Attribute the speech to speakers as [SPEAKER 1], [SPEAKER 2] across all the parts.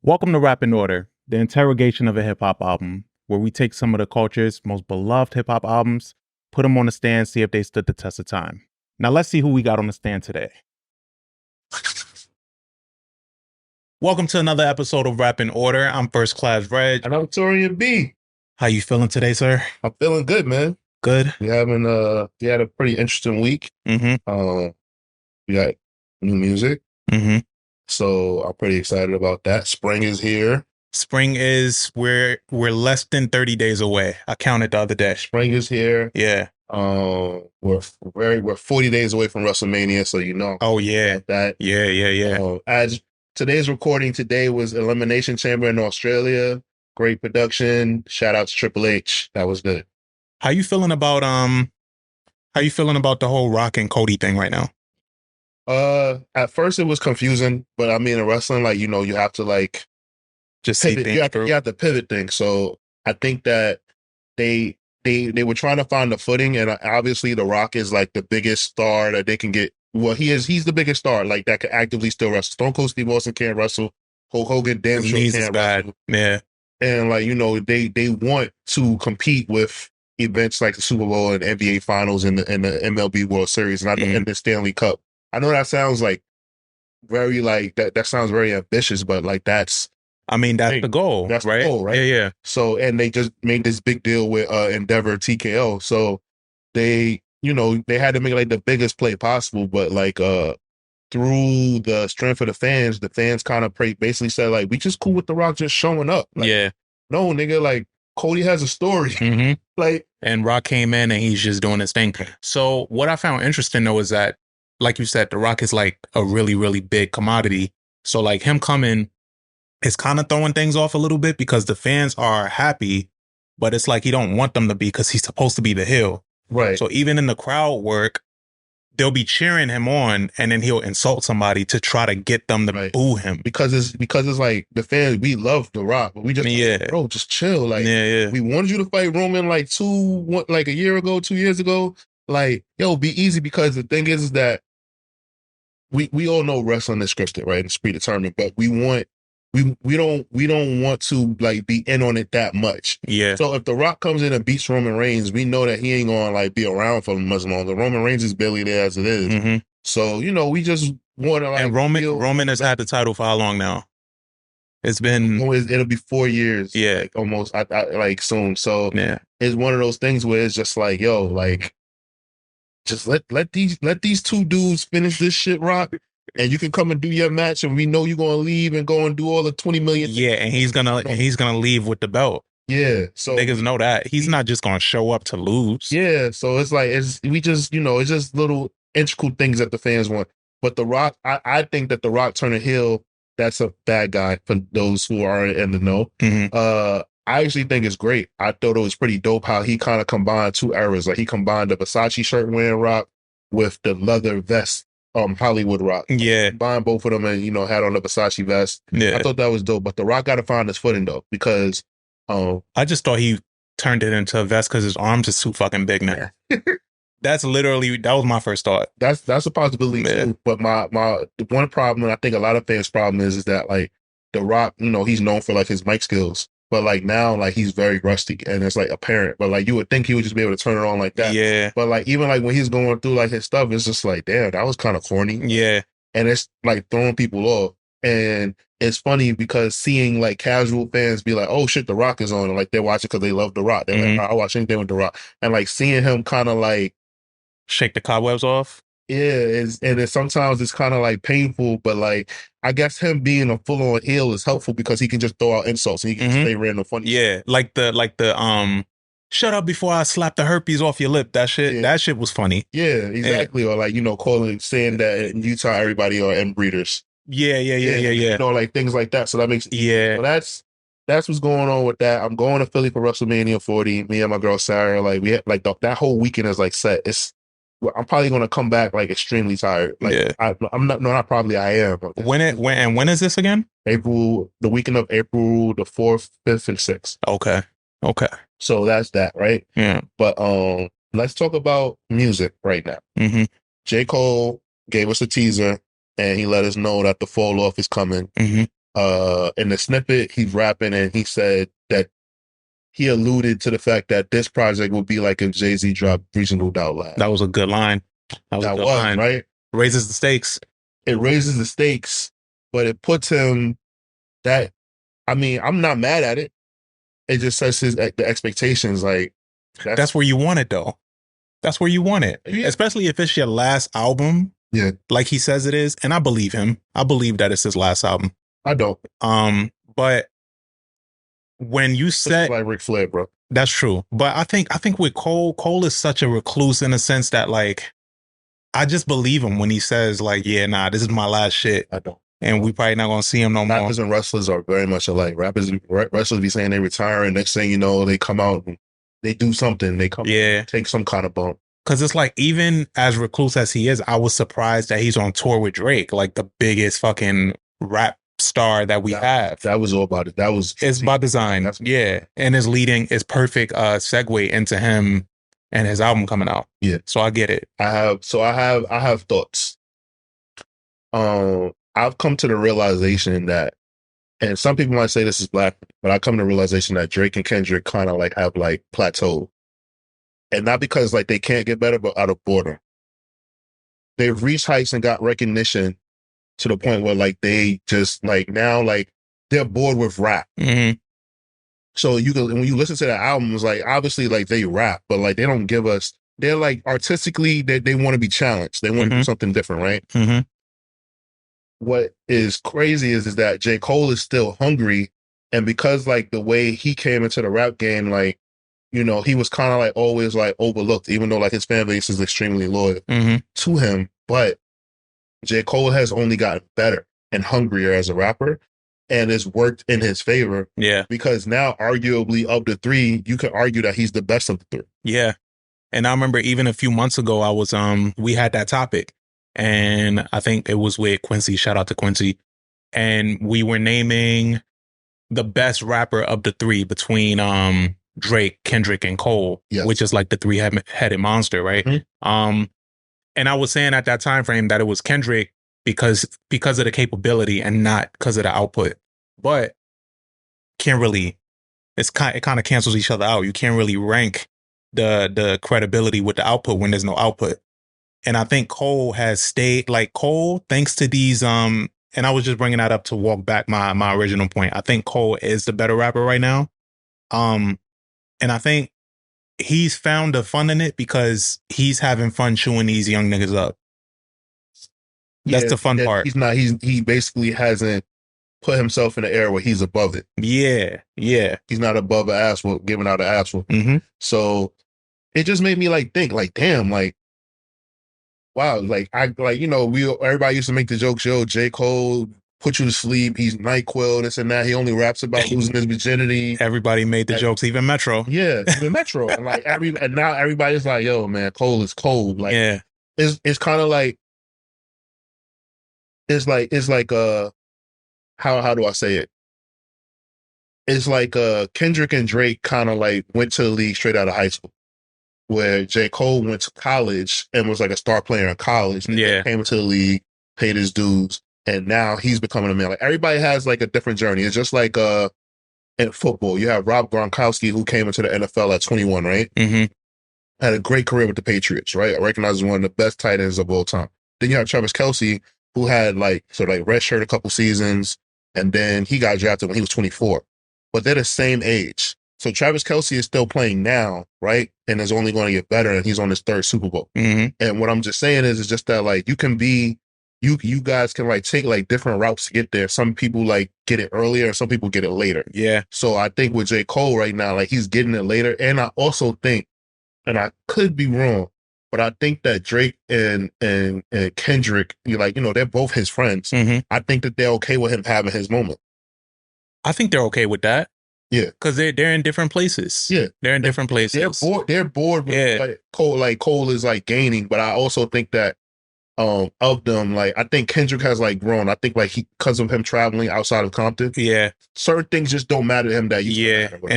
[SPEAKER 1] Welcome to Rap in Order, the interrogation of a hip-hop album, where we take some of the culture's most beloved hip-hop albums, put them on the stand, see if they stood the test of time. Now let's see who we got on the stand today. Welcome to another episode of Rap in Order. I'm First Class Regg.
[SPEAKER 2] And I'm Taurian B.
[SPEAKER 1] How you feeling today, sir?
[SPEAKER 2] I'm feeling good, man.
[SPEAKER 1] Good.
[SPEAKER 2] We had a pretty interesting week.
[SPEAKER 1] Mm-hmm.
[SPEAKER 2] We got new music.
[SPEAKER 1] Mm-hmm.
[SPEAKER 2] So I'm pretty excited about that. Spring is here.
[SPEAKER 1] Spring is, we're less than 30 days away. I counted the other day.
[SPEAKER 2] Spring is here.
[SPEAKER 1] Yeah.
[SPEAKER 2] We're 40 days away from WrestleMania, so you know.
[SPEAKER 1] Oh yeah.
[SPEAKER 2] That.
[SPEAKER 1] Yeah.
[SPEAKER 2] As today's recording today was Elimination Chamber in Australia. Great production. Shout out to Triple H. That was good.
[SPEAKER 1] How you feeling about the whole Rock and Cody thing right now?
[SPEAKER 2] At first it was confusing, but I mean in wrestling, like, you know, you have to like
[SPEAKER 1] just
[SPEAKER 2] pivot.
[SPEAKER 1] See
[SPEAKER 2] you have to pivot things. So I think that they were trying to find the footing, and obviously The Rock is like the biggest star that they can get. Well, he's the biggest star like that can actively still wrestle. Stone Cold Steve Austin can't wrestle. Hulk Hogan damn sure can't wrestle.
[SPEAKER 1] Yeah.
[SPEAKER 2] And like, you know, they want to compete with events like the Super Bowl and NBA Finals and the MLB World Series and the Stanley Cup. I know that sounds like very like that sounds very ambitious, but like that's
[SPEAKER 1] the goal.
[SPEAKER 2] That's
[SPEAKER 1] right?
[SPEAKER 2] The goal, right?
[SPEAKER 1] Yeah.
[SPEAKER 2] So, and they just made this big deal with Endeavor TKO. So they, you know, they had to make like the biggest play possible, but like through the strength of the fans kind of basically said like, we just cool with The Rock just showing up. Like,
[SPEAKER 1] yeah.
[SPEAKER 2] No, nigga, like Cody has a story.
[SPEAKER 1] Mm-hmm.
[SPEAKER 2] Like,
[SPEAKER 1] and Rock came in and he's just doing his thing. So what I found interesting though is that, like you said, The Rock is like a really, really big commodity. So like him coming is kind of throwing things off a little bit because the fans are happy, but it's like he don't want them to be because he's supposed to be the heel.
[SPEAKER 2] Right.
[SPEAKER 1] So even in the crowd work, they'll be cheering him on and then he'll insult somebody to try to get them to boo him.
[SPEAKER 2] Because it's like the fans, we love The Rock, but we just, like, bro, just chill. Like, we wanted you to fight Roman like a year ago, 2 years ago. Like, yo, be easy, because the thing is that we all know wrestling is scripted, right? It's predetermined, but we don't want to like be in on it that much.
[SPEAKER 1] Yeah.
[SPEAKER 2] So if The Rock comes in and beats Roman Reigns, we know that he ain't gonna like be around for much longer. Roman Reigns is barely there as it is.
[SPEAKER 1] Mm-hmm.
[SPEAKER 2] So, you know, we just want to like.
[SPEAKER 1] And Roman has had the title for how long now? It's been.
[SPEAKER 2] It'll be 4 years.
[SPEAKER 1] Yeah.
[SPEAKER 2] Like, almost. I like soon. So
[SPEAKER 1] yeah,
[SPEAKER 2] it's one of those things where it's just like, yo, like, just let these two dudes finish this shit, Rock, and you can come and do your match, and we know you're gonna leave and go and do all the 20 million.
[SPEAKER 1] Yeah, and he's gonna leave with the belt.
[SPEAKER 2] Yeah, so
[SPEAKER 1] niggas know that he's not just gonna show up to lose.
[SPEAKER 2] Yeah, so it's like it's just little integral things that the fans want. But The Rock, I think that The Rock turning heel, that's a bad guy for those who are in the know.
[SPEAKER 1] Mm-hmm.
[SPEAKER 2] I actually think it's great. I thought it was pretty dope how he kind of combined two eras. Like he combined the Versace shirt wearing Rock with the leather vest Hollywood Rock.
[SPEAKER 1] Yeah.
[SPEAKER 2] Combined both of them and, you know, had on the Versace vest.
[SPEAKER 1] Yeah.
[SPEAKER 2] I thought that was dope. But The Rock got to find his footing though, because
[SPEAKER 1] I just thought he turned it into a vest because his arms are too fucking big now. That was my first thought.
[SPEAKER 2] That's a possibility too. But the one problem, and I think a lot of fans' problem is that like The Rock, you know, he's known for like his mic skills. But like now, like he's very rusty and it's like apparent. But like you would think he would just be able to turn it on like that.
[SPEAKER 1] Yeah.
[SPEAKER 2] But like even like when he's going through like his stuff, it's just like, damn, that was kind of corny.
[SPEAKER 1] Yeah.
[SPEAKER 2] And it's like throwing people off. And it's funny because seeing like casual fans be like, oh shit, The Rock is on. And like they're watching because they love The Rock. They're like, I'll watch anything with The Rock. And like seeing him kind of like
[SPEAKER 1] shake the cobwebs off.
[SPEAKER 2] Yeah, sometimes it's kind of like painful, but like I guess him being a full on heel is helpful because he can just throw out insults and he can stay random funny.
[SPEAKER 1] Yeah, like the shut up before I slap the herpes off your lip. That shit was funny.
[SPEAKER 2] Yeah, exactly. Yeah. Or like, you know, saying that in Utah everybody are inbreeders.
[SPEAKER 1] Yeah.
[SPEAKER 2] You know, like things like that. So that makes
[SPEAKER 1] So
[SPEAKER 2] that's what's going on with that. I'm going to Philly for WrestleMania 40. Me and my girl Sarah, like we had, like that whole weekend is like set. I'm probably gonna come back like extremely tired. Like
[SPEAKER 1] Yeah.
[SPEAKER 2] I'm not. No, not probably. I am.
[SPEAKER 1] When is this again?
[SPEAKER 2] April, the weekend of April the 4th, 5th, and 6th.
[SPEAKER 1] Okay. Okay.
[SPEAKER 2] So that's that, right?
[SPEAKER 1] Yeah.
[SPEAKER 2] But let's talk about music right now.
[SPEAKER 1] Mm-hmm.
[SPEAKER 2] J. Cole gave us a teaser, and he let us know that the fall off is coming.
[SPEAKER 1] Mm-hmm.
[SPEAKER 2] In the snippet, he's rapping, and he said that he alluded to the fact that this project would be like if Jay-Z dropped Reasonable Doubt Last.
[SPEAKER 1] That was a good line. That was a good line.
[SPEAKER 2] Right?
[SPEAKER 1] Raises the stakes.
[SPEAKER 2] It raises the stakes, but it puts him that, I mean, I'm not mad at it. It just sets the expectations like
[SPEAKER 1] that's where you want it though. That's where you want it. Yeah. Especially if it's your last album.
[SPEAKER 2] Yeah.
[SPEAKER 1] Like he says it is. And I believe him. I believe that it's his last album.
[SPEAKER 2] I don't.
[SPEAKER 1] But when you said
[SPEAKER 2] like Ric Flair, bro.
[SPEAKER 1] That's true. But I think with Cole is such a recluse in a sense that like I just believe him when he says like, yeah, nah, this is my last shit.
[SPEAKER 2] I don't.
[SPEAKER 1] And we probably not gonna see him no more.
[SPEAKER 2] Rappers and wrestlers are very much alike. Wrestlers be saying they retire, and next thing you know, they come out and they do something. They come, take some kind of bump.
[SPEAKER 1] Because it's like, even as recluse as he is, I was surprised that he's on tour with Drake, like the biggest fucking rap star that we have.
[SPEAKER 2] That was all about it.
[SPEAKER 1] It's by design. Yeah, and his perfect segue into him and his album coming out.
[SPEAKER 2] Yeah,
[SPEAKER 1] so I get it.
[SPEAKER 2] I have thoughts. I've come to the realization that, and some people might say this is black, but I come to the realization that Drake and Kendrick kind of like have like plateaued. And not because like they can't get better, but out of boredom. They've reached heights and got recognition to the point where like they just like now like they're bored with rap.
[SPEAKER 1] Mm-hmm.
[SPEAKER 2] So when you listen to the album, it's like obviously like they rap, but like they don't give us. They're like artistically they want to be challenged. They want to do something different, right?
[SPEAKER 1] Mm-hmm.
[SPEAKER 2] What is crazy is that J. Cole is still hungry, and because like the way he came into the rap game, like, you know, he was kind of like always like overlooked, even though like his fan base is extremely loyal to him. But J. Cole has only gotten better and hungrier as a rapper, and it's worked in his favor.
[SPEAKER 1] Yeah,
[SPEAKER 2] because now arguably of the three, you can argue that he's the best of the three.
[SPEAKER 1] Yeah, and I remember even a few months ago, I was we had that topic. And I think it was with Quincy. Shout out to Quincy. And we were naming the best rapper of the three between Drake, Kendrick, and Cole, which is like the three-headed monster, right? Mm-hmm. And I was saying at that time frame that it was Kendrick because of the capability and not because of the output. But can't really, it kind of cancels each other out. You can't really rank the credibility with the output when there's no output. And I think Cole has stayed like Cole, thanks to these, and I was just bringing that up to walk back my original point. I think Cole is the better rapper right now. And I think he's found the fun in it because he's having fun chewing these young niggas up. That's the fun part.
[SPEAKER 2] He basically hasn't put himself in the era where he's above it.
[SPEAKER 1] Yeah. Yeah.
[SPEAKER 2] He's not above an ass whoop, giving out an ass whoop. Mm-hmm. So it just made me like think like, damn, like, wow, like you know, everybody used to make the jokes, yo, J. Cole put you to sleep, he's NyQuil, this and that. He only raps about losing his virginity.
[SPEAKER 1] Everybody made the jokes, even Metro.
[SPEAKER 2] Yeah, even Metro. And like and now everybody's like, yo, man, Cole is cold. Like, yeah, it's kind of like it's like how do I say it? It's like Kendrick and Drake kind of like went to the league straight out of high school, where J. Cole went to college and was like a star player in college. And came into the league, paid his dues, and now he's becoming a man. Like everybody has like a different journey. It's just like in football, you have Rob Gronkowski who came into the NFL at 21, right? Mm-hmm. Had a great career with the Patriots, right? Recognized as one of the best tight ends of all time. Then you have Travis Kelce, who had like sort of like redshirt a couple seasons, and then he got drafted when he was 24. But they're the same age. So Travis Kelce is still playing now, right? And is only going to get better, and he's on his third Super Bowl. Mm-hmm. And what I'm just saying is just that like you guys can like take like different routes to get there. Some people like get it earlier, and some people get it later. Yeah. So I think with J. Cole right now, like he's getting it later. And I also think, and I could be wrong, but I think that Drake and Kendrick, they're both his friends. Mm-hmm. I think that they're okay with him having his moment.
[SPEAKER 1] I think they're okay with that.
[SPEAKER 2] Yeah,
[SPEAKER 1] because they're in different places.
[SPEAKER 2] Yeah,
[SPEAKER 1] they're in different places.
[SPEAKER 2] They're bored with Cole. Like Cole is like gaining, but I also think that of them, like I think Kendrick has like grown. I think like he because of him traveling outside of Compton.
[SPEAKER 1] Yeah,
[SPEAKER 2] certain things just don't matter to him that used to matter.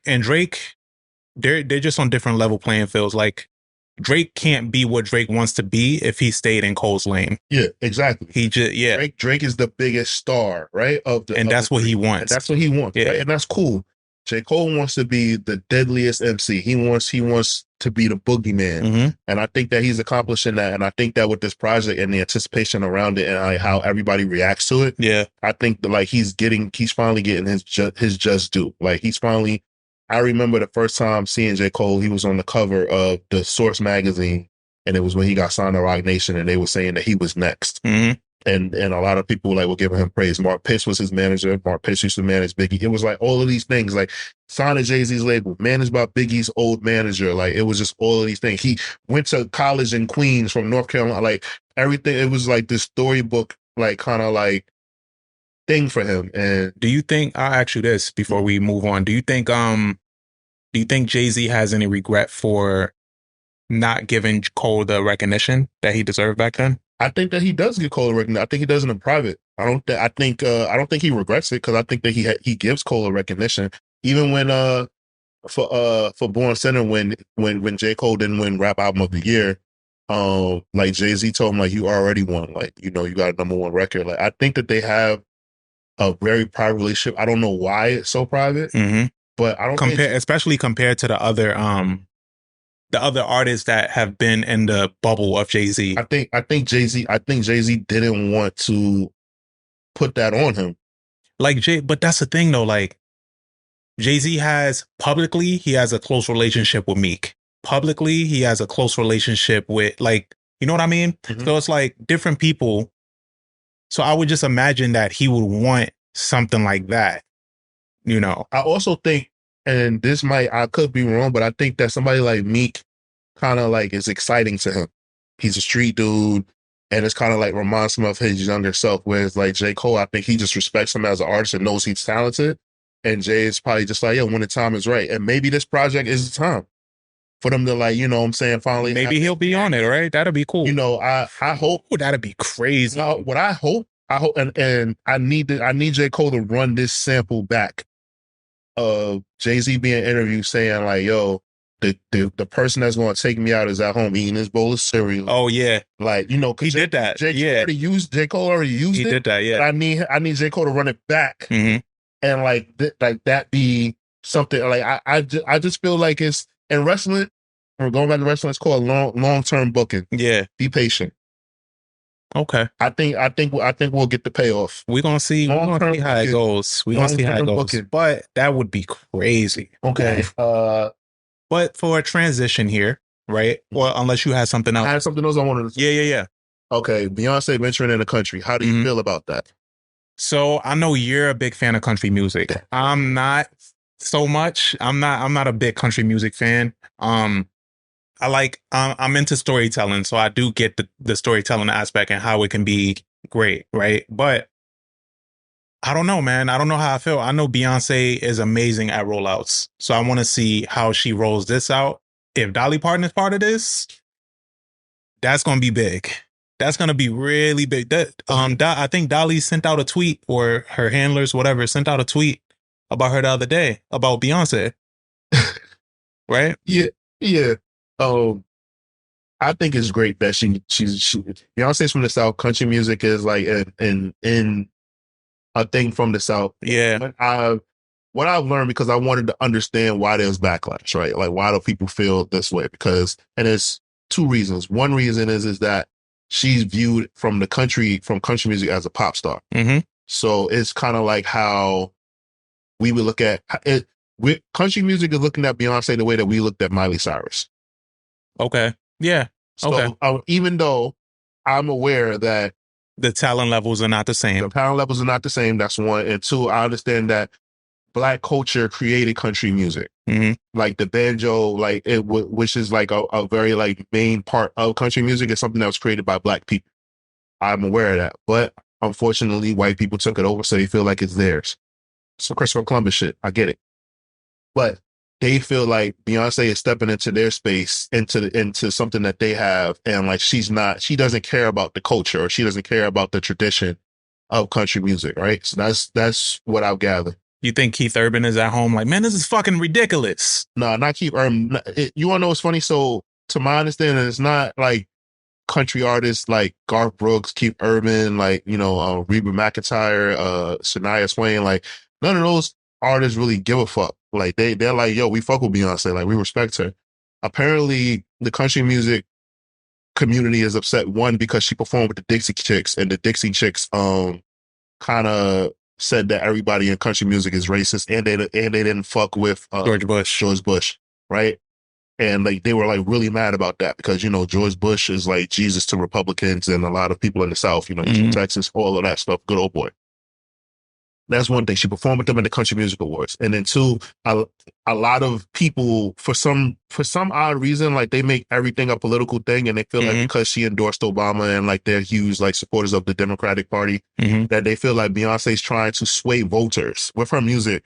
[SPEAKER 1] And Drake, they're just on different level playing fields. Like Drake can't be what Drake wants to be if he stayed in Cole's lane.
[SPEAKER 2] Yeah, exactly.
[SPEAKER 1] He just
[SPEAKER 2] Drake is the biggest star, right?
[SPEAKER 1] And that's what he wants.
[SPEAKER 2] And that's what he wants.
[SPEAKER 1] Yeah.
[SPEAKER 2] Right? And that's cool. J. Cole wants to be the deadliest MC. He wants to be the boogeyman.
[SPEAKER 1] Mm-hmm.
[SPEAKER 2] And I think that he's accomplishing that. And I think that with this project and the anticipation around it and like how everybody reacts to it,
[SPEAKER 1] yeah,
[SPEAKER 2] I think that like he's finally getting his just due. Like I remember the first time seeing J. Cole, he was on the cover of the Source magazine, and it was when he got signed to Roc Nation, and they were saying that he was next.
[SPEAKER 1] Mm-hmm.
[SPEAKER 2] And a lot of people like were giving him praise. Mark Pitts was his manager. Mark Pitts used to manage Biggie. It was like all of these things, like signed to Jay-Z's label, managed by Biggie's old manager. Like it was just all of these things. He went to college in Queens from North Carolina. Like everything, it was like this storybook, like kind of like thing for him. And
[SPEAKER 1] do you think, I'll ask you this before we move on. Do you think Jay-Z has any regret for not giving Cole the recognition that he deserved back then?
[SPEAKER 2] I think that he does get Cole a recognition. I think he does it in private. I don't think he regrets it because I think that he gives Cole a recognition. Even when for Born Center when J. Cole didn't win Rap Album of the Year, like Jay-Z told him like you already won, like you got a #1 record. Like I think that they have a very private relationship. I don't know why it's so private, but I don't
[SPEAKER 1] especially compared to the other artists that have been in the bubble of Jay-Z.
[SPEAKER 2] I think Jay-Z didn't want to put that on him.
[SPEAKER 1] But that's the thing though, like Jay-Z has he has a close relationship with Meek. Publicly, he has a close relationship with, like, you know what I mean? Mm-hmm. So it's like different people. So I would just imagine that he would want something like that,
[SPEAKER 2] I also think, and I could be wrong, but I think that somebody like Meek kind of like is exciting to him. He's a street dude, and it's kind of like reminds him of his younger self. Whereas like J. Cole, I think he just respects him as an artist and knows he's talented. And Jay is probably just like, when the time is right. And maybe this project is the time for them to like, what I'm saying, finally.
[SPEAKER 1] Maybe he'll be on it, right? That'll be cool.
[SPEAKER 2] I hope.
[SPEAKER 1] Ooh, that'd be crazy.
[SPEAKER 2] What I hope, and I need J. Cole to run this sample back of Jay-Z being interviewed saying like, yo, the person that's going to take me out is at home eating his bowl of cereal.
[SPEAKER 1] Oh yeah,
[SPEAKER 2] like
[SPEAKER 1] he did that.
[SPEAKER 2] J. Cole already used it.
[SPEAKER 1] He did that. Yeah,
[SPEAKER 2] I need J. Cole to run it back, and like that be something like I just feel like it's in wrestling. We're going back to wrestling. It's called long term booking.
[SPEAKER 1] Yeah,
[SPEAKER 2] be patient.
[SPEAKER 1] Okay,
[SPEAKER 2] I think we'll get the payoff.
[SPEAKER 1] We're gonna see. We're gonna see how it goes. We're gonna see how it goes. But that would be crazy.
[SPEAKER 2] Okay.
[SPEAKER 1] But for a transition here, right? Well, unless you had something else.
[SPEAKER 2] I had something else I wanted to say.
[SPEAKER 1] Yeah.
[SPEAKER 2] Okay, Beyonce venturing in the country. How do you feel about that?
[SPEAKER 1] So I know you're a big fan of country music. I'm not so much. I'm not a big country music fan. I'm into storytelling, so I do get the storytelling aspect and how it can be great, right? But I don't know, man. I don't know how I feel. I know Beyonce is amazing at rollouts, so I want to see how she rolls this out. If Dolly Parton is part of this, that's going to be big. That's going to be really big. I think Dolly sent out a tweet, or her handlers, whatever, sent out a tweet about her the other day about Beyonce. Right?
[SPEAKER 2] Yeah. I think it's great that she's Beyonce's from the South. Country music is like in a thing from the South.
[SPEAKER 1] Yeah.
[SPEAKER 2] But what I've learned, because I wanted to understand why there's backlash, right? Like, why do people feel this way? And there's two reasons. One reason is that she's viewed from country music as a pop star.
[SPEAKER 1] Mm-hmm.
[SPEAKER 2] So it's kind of like how we would look at it. Country music is looking at Beyonce the way that we looked at Miley Cyrus.
[SPEAKER 1] Okay. Yeah.
[SPEAKER 2] So even though I'm aware that
[SPEAKER 1] the talent levels are not the same.
[SPEAKER 2] That's one. And two, I understand that Black culture created country music.
[SPEAKER 1] Mm-hmm.
[SPEAKER 2] Like the banjo, like which is like a very like main part of country music, is something that was created by Black people. I'm aware of that. But unfortunately, white people took it over, so they feel like it's theirs. So Christopher Columbus shit. I get it. but they feel like Beyonce is stepping into their space, into something that they have, and like she doesn't care about the culture, or she doesn't care about the tradition of country music, right? So that's what I've gathered.
[SPEAKER 1] You think Keith Urban is at home like, man, this is fucking ridiculous?
[SPEAKER 2] No, not Keith Urban. You want to know what's funny? So, to my understanding, it's not like country artists like Garth Brooks, Keith Urban, like, Reba McEntire, Shania Twain. Like, none of those artists really give a fuck. Like, they're like, yo, we fuck with Beyonce. Like, we respect her. Apparently, the country music community is upset, one, because she performed with the Dixie Chicks, and the Dixie Chicks kind of said that everybody in country music is racist, and they didn't fuck with George Bush, right? And like they were like really mad about that because George Bush is like Jesus to Republicans and a lot of people in the South, he's from Texas, all of that stuff. Good old boy. That's one thing. She performed with them in the Country Music Awards, and then two, a lot of people for some odd reason, like they make everything a political thing, and they feel like because she endorsed Obama and like they're huge like supporters of the Democratic Party, that they feel like Beyonce's trying to sway voters with her music.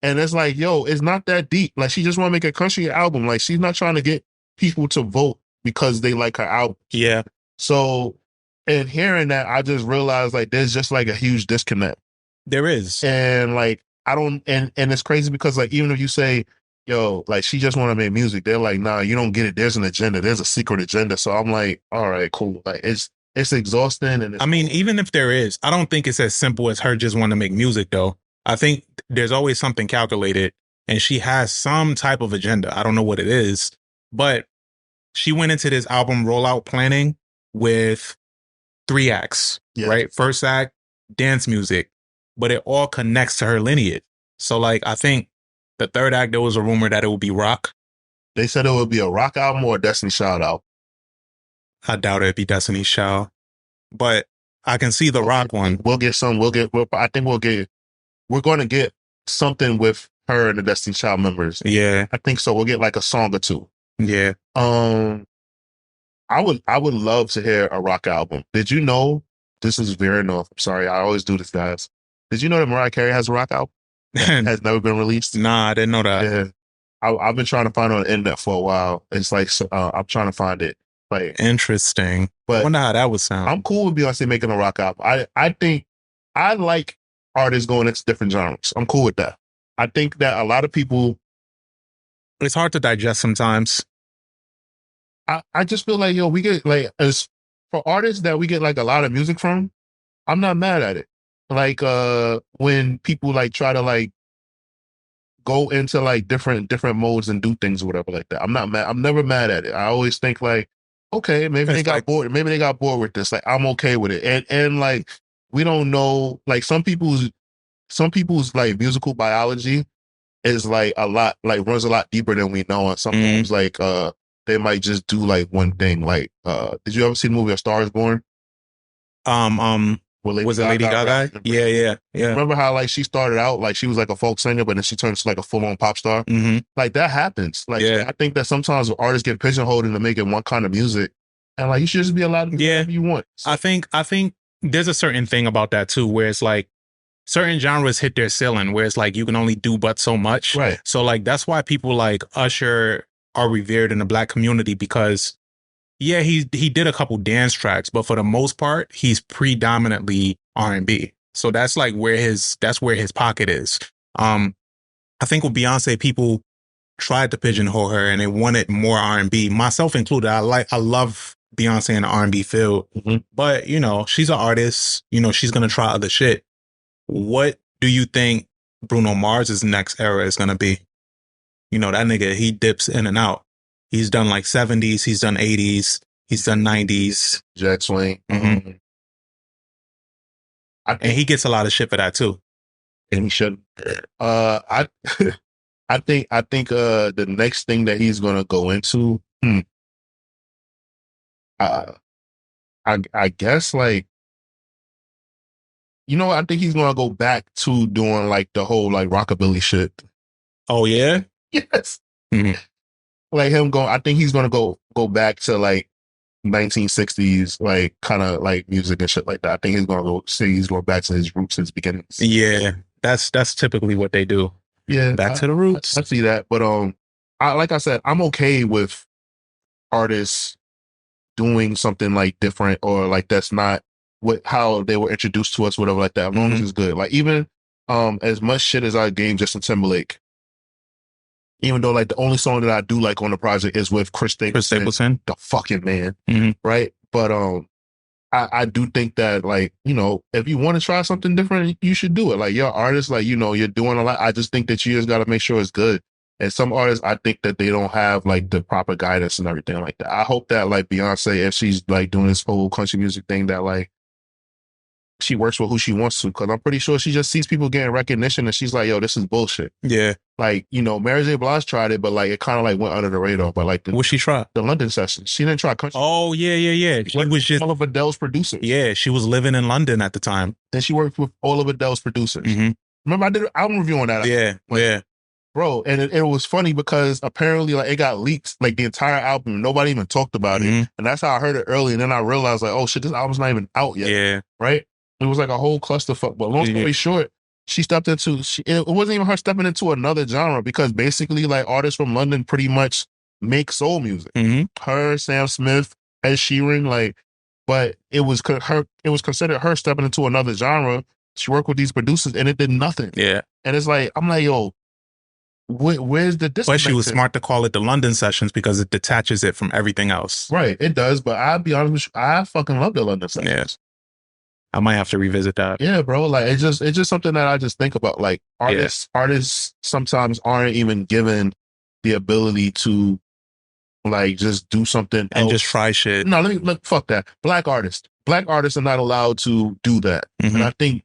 [SPEAKER 2] And it's like, yo, it's not that deep. Like she just want to make a country album. Like she's not trying to get people to vote because they like her album.
[SPEAKER 1] Yeah.
[SPEAKER 2] So, and hearing that, I just realized like there's just like a huge disconnect.
[SPEAKER 1] There is.
[SPEAKER 2] And like, I don't, and it's crazy because like, even if you say, yo, like she just want to make music, they're like, nah, you don't get it. There's an agenda. There's a secret agenda. So I'm like, all right, cool. Like it's exhausting. And
[SPEAKER 1] I mean, even if there is, I don't think it's as simple as her just want to make music though. I think there's always something calculated, and she has some type of agenda. I don't know what it is, but she went into this album rollout planning with 3 acts, right? First act, dance music, but it all connects to her lineage. So like, I think the third act, there was a rumor that it would be rock.
[SPEAKER 2] They said it would be a rock album or a Destiny Child album.
[SPEAKER 1] I doubt it'd be Destiny Child, but I can see the rock one.
[SPEAKER 2] We'll get some. I think we're going to get something with her and the Destiny Child members.
[SPEAKER 1] Yeah,
[SPEAKER 2] I think so. We'll get like a song or two.
[SPEAKER 1] Yeah.
[SPEAKER 2] I would love to hear a rock album. Did you know? This is very north. I'm sorry, I always do this, guys. Did you know that Mariah Carey has a rock album that has never been released?
[SPEAKER 1] Nah, I didn't know that.
[SPEAKER 2] Yeah, I've been trying to find it on the internet for a while. It's like I'm trying to find it. Like
[SPEAKER 1] interesting. But I wonder how that would sound.
[SPEAKER 2] I'm cool with Beyonce making a rock album. I think I like artists going into different genres. I'm cool with that. I think that a lot of people,
[SPEAKER 1] it's hard to digest sometimes.
[SPEAKER 2] I just feel like, yo, we get like, as for artists that we get like a lot of music from, I'm not mad at it. Like when people like try to like go into like different modes and do things or whatever like that. I'm not mad. I'm never mad at it. I always think like, okay, maybe they got bored. Maybe they got bored with this. Like I'm okay with it. And like we don't know. Like some people's like musical biology is like a lot, like runs a lot deeper than we know. And sometimes like they might just do like one thing. Like did you ever see the movie A Star Is Born?
[SPEAKER 1] Was it Lady Gaga? Yeah.
[SPEAKER 2] Remember how like she started out like she was like a folk singer, but then she turns to like a full on pop star. Like that happens. Like I think that sometimes artists get pigeonholed into making one kind of music, and like you should just be allowed to do whatever you want. So.
[SPEAKER 1] I think there's a certain thing about that too, where it's like certain genres hit their ceiling, where it's like you can only do but so much.
[SPEAKER 2] Right.
[SPEAKER 1] So like that's why people like Usher are revered in the Black community, because yeah, he did a couple dance tracks, but for the most part, he's predominantly R&B. So that's like where his pocket is. I think with Beyonce, people tried to pigeonhole her and they wanted more R&B, myself included. I love Beyonce in the R&B field, but she's an artist. She's gonna try other shit. What do you think Bruno Mars's next era is gonna be? That nigga, he dips in and out. He's done like 70s, he's done 80s, he's done 90s.
[SPEAKER 2] Jet Swing.
[SPEAKER 1] And he gets a lot of shit for that too.
[SPEAKER 2] And he should. I think the next thing that he's gonna go into, I guess like, I think he's gonna go back to doing like the whole like rockabilly shit.
[SPEAKER 1] Oh yeah?
[SPEAKER 2] Yes. Like him going, I think he's gonna go back to like 1960s, like kind of like music and shit like that. I think he's gonna go back to his roots, his beginnings.
[SPEAKER 1] Yeah, that's typically what they do.
[SPEAKER 2] Yeah,
[SPEAKER 1] Back to the roots.
[SPEAKER 2] I see that, but like I said, I'm okay with artists doing something like different or like that's not what how they were introduced to us, whatever like that. As long as it's good. Like even as much shit as I gave Justin Timberlake, even though like the only song that I do like on the project is with Chris Stapleton, the fucking man, right? But I do think that like, you know, if you want to try something different, you should do it. Like you're an artist, like, you know, you're doing a lot. I just think that you just got to make sure it's good. And some artists, I think that they don't have like the proper guidance and everything like that. I hope that like Beyonce, if she's like doing this whole country music thing, that like she works with who she wants to. Cause I'm pretty sure she just sees people getting recognition and she's like, yo, this is bullshit.
[SPEAKER 1] Yeah.
[SPEAKER 2] Like, you know, Mary J. Blige tried it, but like it kind of like went under the radar. But like
[SPEAKER 1] what she tried?
[SPEAKER 2] The London session. She didn't try country.
[SPEAKER 1] Oh, yeah. She was just
[SPEAKER 2] all of Adele's producers.
[SPEAKER 1] Yeah, she was living in London at the time.
[SPEAKER 2] And she worked with all of Adele's producers. Remember, I did an album review on that.
[SPEAKER 1] Yeah, yeah.
[SPEAKER 2] Bro, and it was funny because apparently like it got leaked, like the entire album. Nobody even talked about it. And that's how I heard it early. And then I realized like, oh shit, this album's not even out yet.
[SPEAKER 1] Yeah.
[SPEAKER 2] Right? It was like a whole clusterfuck. But long story short, she stepped into, it wasn't even her stepping into another genre because basically like artists from London pretty much make soul music. Her, Sam Smith, Ed Sheeran, like, but it was considered her stepping into another genre. She worked with these producers and it did nothing.
[SPEAKER 1] Yeah.
[SPEAKER 2] And it's like, I'm like, yo, where's the disconnect?
[SPEAKER 1] But she was smart to call it the London sessions because it detaches it from everything else.
[SPEAKER 2] Right, it does. But I'll be honest with you, I fucking love the London sessions.
[SPEAKER 1] Yes. I might have to revisit that.
[SPEAKER 2] Yeah, bro. Like it's just something that I just think about. Like artists sometimes aren't even given the ability to like just do something
[SPEAKER 1] and just try shit.
[SPEAKER 2] No, look, fuck that. Black artists are not allowed to do that. And I think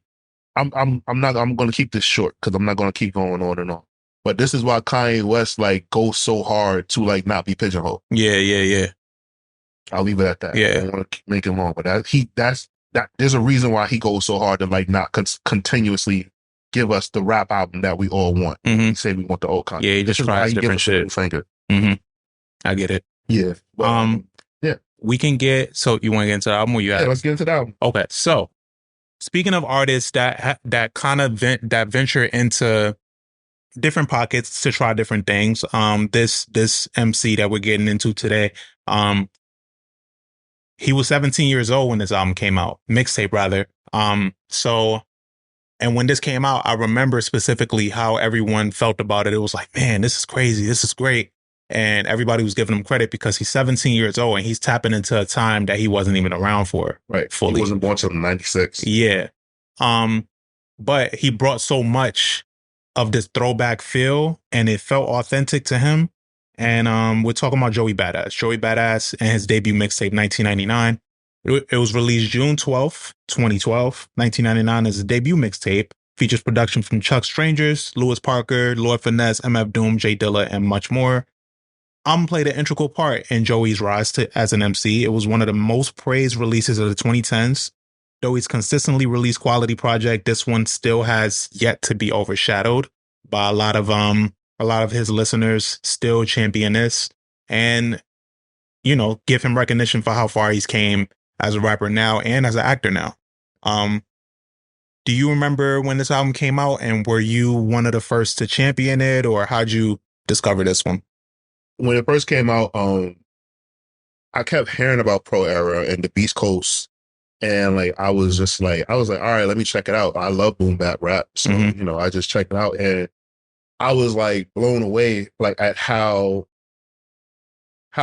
[SPEAKER 2] I'm going to keep this short because I'm not going to keep going on and on. But this is why Kanye West like goes so hard to like not be pigeonholed.
[SPEAKER 1] Yeah.
[SPEAKER 2] I'll leave it at that.
[SPEAKER 1] Yeah.
[SPEAKER 2] I don't want to make it long, but there's a reason why he goes so hard to like not continuously give us the rap album that we all want. Say we want the old Kanye.
[SPEAKER 1] Yeah, he just tries different shit. I get it.
[SPEAKER 2] Yeah. But, yeah.
[SPEAKER 1] We can get, so you want to get into the album or you
[SPEAKER 2] Yeah, let's get into the album.
[SPEAKER 1] Okay. So speaking of artists that kind of that venture into different pockets to try different things, this MC that we're getting into today, he was 17 years old when this album came out, mixtape rather. So, and when this came out, I remember specifically how everyone felt about it. It was like, man, this is crazy. This is great. And everybody was giving him credit because he's 17 years old and he's tapping into a time that he wasn't even around for.
[SPEAKER 2] Right.
[SPEAKER 1] Fully.
[SPEAKER 2] He wasn't born until 96.
[SPEAKER 1] Yeah. But he brought so much of this throwback feel and it felt authentic to him. And we're talking about Joey Badass. Joey Badass and his debut mixtape, 1999. It was released June 12th, 2012. 1999 is a debut mixtape. Features production from Chuck Strangers, Lewis Parker, Lord Finesse, MF Doom, Jay Dilla, and much more. Played an integral part in Joey's rise as an MC. It was one of the most praised releases of the 2010s. Though he's consistently released quality project, this one still has yet to be overshadowed by a lot of his listeners still champion this and, you know, give him recognition for how far he's came as a rapper now and as an actor now. Do you remember when this album came out and were you one of the first to champion it or how'd you discover this one?
[SPEAKER 2] When it first came out, I kept hearing about Pro Era and the Beast Coast. And like, I was like, all right, let me check it out. I love boom bap rap. So, you know, I just checked it out and I was like blown away, like at how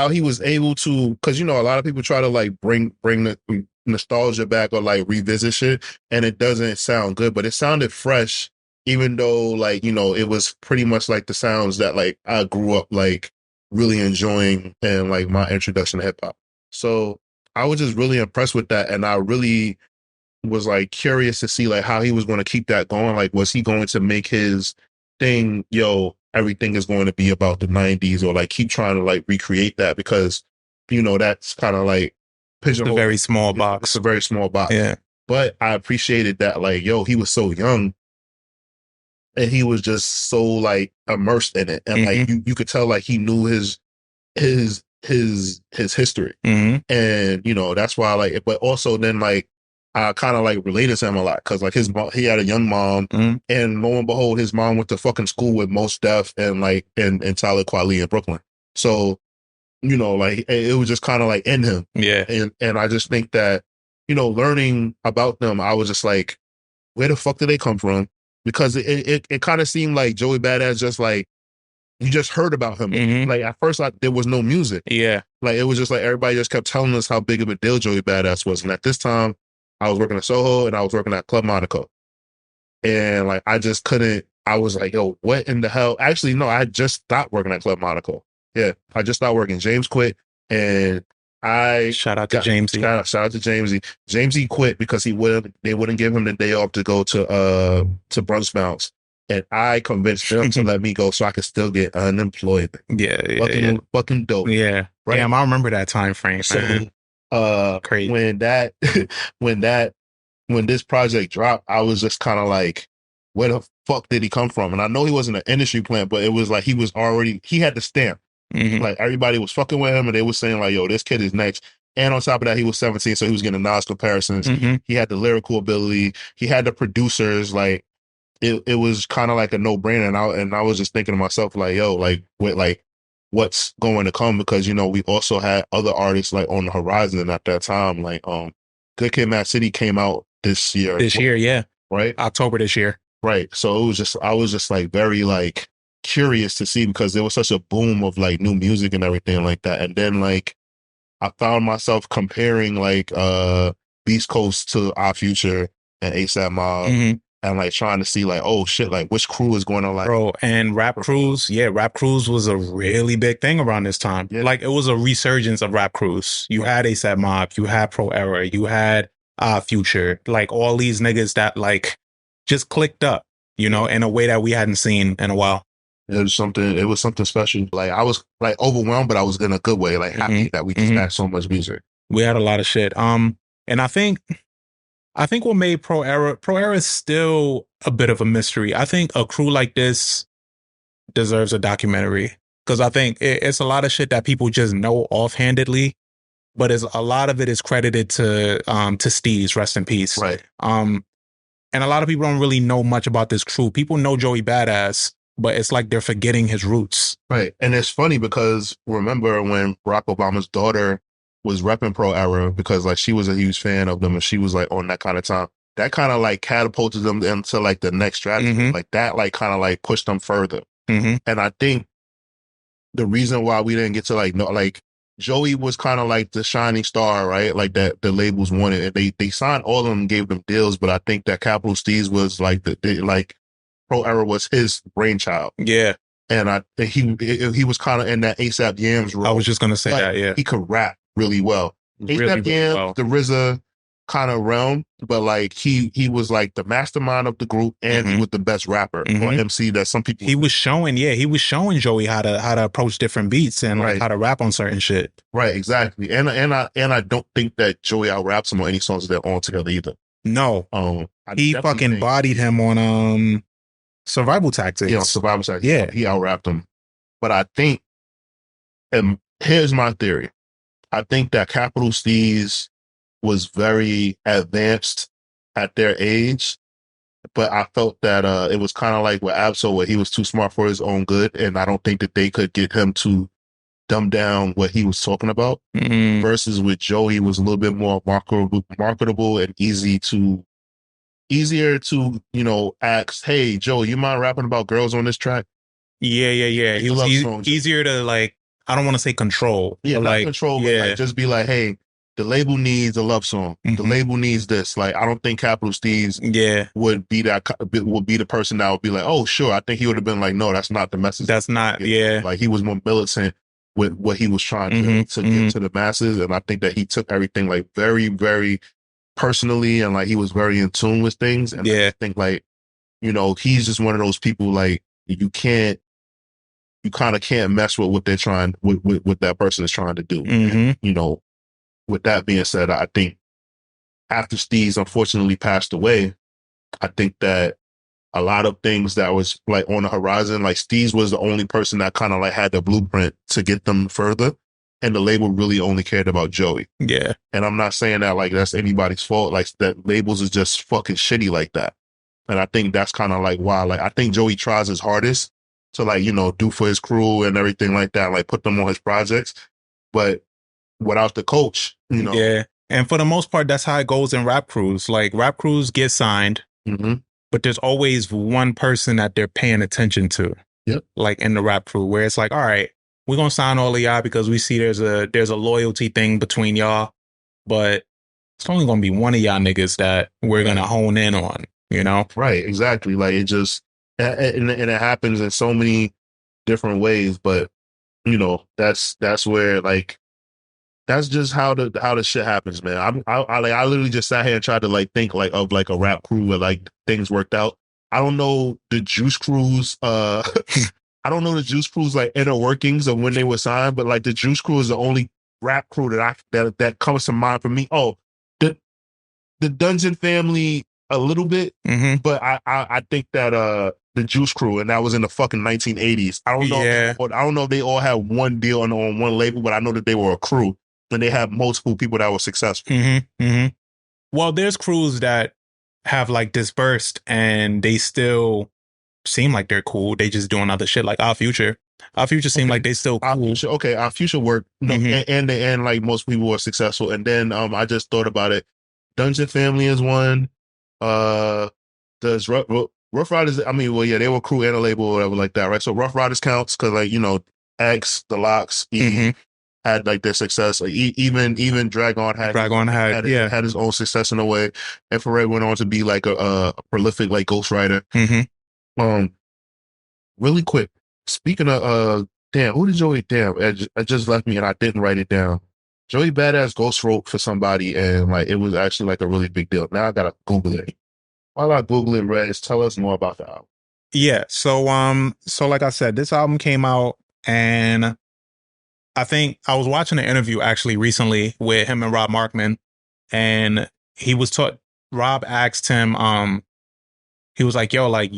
[SPEAKER 2] he was able to, cause you know, a lot of people try to like bring the nostalgia back or like revisit shit and it doesn't sound good, but it sounded fresh, even though like, you know, it was pretty much like the sounds that like I grew up like really enjoying and like my introduction to hip hop. So I was just really impressed with that. And I really was like curious to see like how he was going to keep that going. Like, was he going to make his thing, everything is going to be about the 90s or like keep trying to like recreate that because, you know, that's kind of like
[SPEAKER 1] it's a very small box.
[SPEAKER 2] It's a very small box.
[SPEAKER 1] Yeah.
[SPEAKER 2] But I appreciated that like, he was so young and he was just so like immersed in it. And like, you could tell like he knew his history. And, you know, that's why like, but also then like, I kind of like related to him a lot because like he had a young mom, and lo and behold, his mom went to fucking school with Mos Def and like and Talib Kweli in Brooklyn. So like it was just kind of like in him.
[SPEAKER 1] Yeah.
[SPEAKER 2] And I just think that learning about them, I was just like, where the fuck did they come from? Because it kind of seemed like Joey Badass just like you just heard about him. Like at first, there was no music.
[SPEAKER 1] Yeah.
[SPEAKER 2] Like it was just like everybody just kept telling us how big of a deal Joey Badass was. And at this time, I was working at Soho and I was working at Club Monaco. And like I just couldn't. I was like, yo, what in the hell? Actually, no, I just stopped working at Club Monaco. Yeah, I just stopped working. James quit, and
[SPEAKER 1] shout out to Jamesy.
[SPEAKER 2] Shout out to Jamesy. Jamesy quit because they wouldn't give him the day off to go to Brunch Bounce. And I convinced them to let me go so I could still get unemployed.
[SPEAKER 1] Yeah,
[SPEAKER 2] fucking dope.
[SPEAKER 1] Yeah. Right? Damn, I remember that time frame.
[SPEAKER 2] So
[SPEAKER 1] crazy.
[SPEAKER 2] when this project dropped, I was just kind of like, where the fuck did he come from? And I know he wasn't an industry plant, but it was like he had the stamp. Like everybody was fucking with him and they was saying like, yo, this kid is next. And on top of that, he was 17, so he was getting Nas comparisons. He had the lyrical ability. He had the producers. Like it was kind of like a no brainer. And I was just thinking to myself like, yo, like what's going to come? Because we also had other artists like on the horizon at that time. Like Good Kid, Mad City came out this year.
[SPEAKER 1] Yeah.
[SPEAKER 2] Right?
[SPEAKER 1] October this year.
[SPEAKER 2] Right. So I was just like very like curious to see because there was such a boom of like new music and everything like that. And then like I found myself comparing like Beast Coast to Our Future and ASAP Mob and like trying to see like, oh shit, like which crew is going to like.
[SPEAKER 1] Bro, and Rap Crews, Rap Crews was a really big thing around this time. Yeah. Like it was a resurgence of Rap Crews. You had ASAP Mob, you had Pro Era, you had Future, like all these niggas that like just clicked up, in a way that we hadn't seen in a while.
[SPEAKER 2] It was something special. Like I was like overwhelmed, but I was in a good way, like happy that we just had so much music.
[SPEAKER 1] We had a lot of shit. And I think what made Pro Era is still a bit of a mystery. I think a crew like this deserves a documentary because I think it's a lot of shit that people just know offhandedly, but a lot of it is credited to Steez, rest in peace.
[SPEAKER 2] Right.
[SPEAKER 1] And a lot of people don't really know much about this crew. People know Joey Badass, but it's like they're forgetting his roots.
[SPEAKER 2] Right. And it's funny because remember when Barack Obama's daughter was repping Pro Era because like she was a huge fan of them and she was like on that kind of time. That kind of like catapulted them into like the next strategy. Like that like kind of like pushed them further. And I think the reason why we didn't get to like Joey was kind of like the shining star, right? Like that the labels wanted and they signed all of them and gave them deals, but I think that Capital Steez was like like Pro Era was his brainchild.
[SPEAKER 1] Yeah.
[SPEAKER 2] And he was kind of in that ASAP Yams role.
[SPEAKER 1] I was just going to say
[SPEAKER 2] like,
[SPEAKER 1] that, yeah.
[SPEAKER 2] He could rap really well. ASAP Yams, the RZA kind of realm, but like he was like the mastermind of the group and he was the best rapper or MC that some people.
[SPEAKER 1] He was showing Joey how to approach different beats and like how to rap on certain shit.
[SPEAKER 2] Right, exactly. And I don't think that Joey out raps him on any songs that they're on together either.
[SPEAKER 1] No. He fucking bodied him on Survival Tactics.
[SPEAKER 2] Yeah, Survival Tactics.
[SPEAKER 1] Yeah.
[SPEAKER 2] He out rapped him. But I think, and here's my theory. I think that Capital Steez was very advanced at their age, but I felt that it was kind of like with Absol where he was too smart for his own good, and I don't think that they could get him to dumb down what he was talking about. Versus with Joe, he was a little bit more marketable and easier to ask, hey Joe, you mind rapping about girls on this track?
[SPEAKER 1] Yeah. He was easier to like, I don't want to say control.
[SPEAKER 2] Yeah, not
[SPEAKER 1] like,
[SPEAKER 2] control, but like just be like, hey, the label needs a love song. The label needs this. Like, I don't think Capital Steez would be the person that would be like, oh, sure. I think he would have been like, no, that's not the message.
[SPEAKER 1] That's not, yeah.
[SPEAKER 2] Like, he was more militant with what he was trying to get to the masses. And I think that he took everything like very, very personally and like he was very in tune with things. And I think like, he's just one of those people like you kind of can't mess with what they're trying with what that person is trying to do. And, with that being said, I think after Steez unfortunately passed away, I think that a lot of things that was like on the horizon, like Steez was the only person that kind of like had the blueprint to get them further. and the label really only cared about Joey.
[SPEAKER 1] Yeah.
[SPEAKER 2] And I'm not saying that like that's anybody's fault. Like that labels is just fucking shitty like that. And I think that's kind of like why, like, I think Joey tries his hardest to like, do for his crew and everything like that, like put them on his projects. But without the coach.
[SPEAKER 1] Yeah. And for the most part, that's how it goes in rap crews. Like rap crews get signed, but there's always one person that they're paying attention to.
[SPEAKER 2] Yep.
[SPEAKER 1] Like in the rap crew, where it's like, all right, we're gonna sign all of y'all because we see there's a loyalty thing between y'all, but it's only gonna be one of y'all niggas that we're gonna hone in on,
[SPEAKER 2] Right, exactly. Like it just and it happens in so many different ways, but that's where like that's just how the shit happens, man. I literally just sat here and tried to like think like of like a rap crew where like things worked out. I don't know the Juice Crews. I don't know the Juice Crews like inner workings of when they were signed, but like the Juice Crew is the only rap crew that comes to mind for me. Oh, the Dungeon Family a little bit, but I think that the Juice Crew, and that was in the fucking 1980s. I don't know.
[SPEAKER 1] Yeah.
[SPEAKER 2] I don't know if they all had one deal on one label, but I know that they were a crew and they had multiple people that were successful.
[SPEAKER 1] Well, there's crews that have like dispersed and they still seem like they're cool. They just doing other shit like Our Future. Our Future seem like they still cool.
[SPEAKER 2] Our Future work, and like most people were successful. And then I just thought about it. Dungeon Family is one. Does Rough Riders? I mean, well, yeah, they were crew and a label or whatever like that, right? So Rough Riders counts because like X, The Locks, E had like their success. Like, even Dragon had his own success in a way. Infrared went on to be like a prolific like ghostwriter. Really quick. Speaking of damn, who did Joey? Damn, it just left me and I didn't write it down. Joey Badass ghost wrote for somebody and like it was actually like a really big deal. Now I gotta Google it. While I Google it, Rez, tell us more about the album.
[SPEAKER 1] Yeah, so like I said, this album came out and I think I was watching an interview actually recently with him and Rob Markman, and he was taught. Rob asked him, he was like, "Yo, like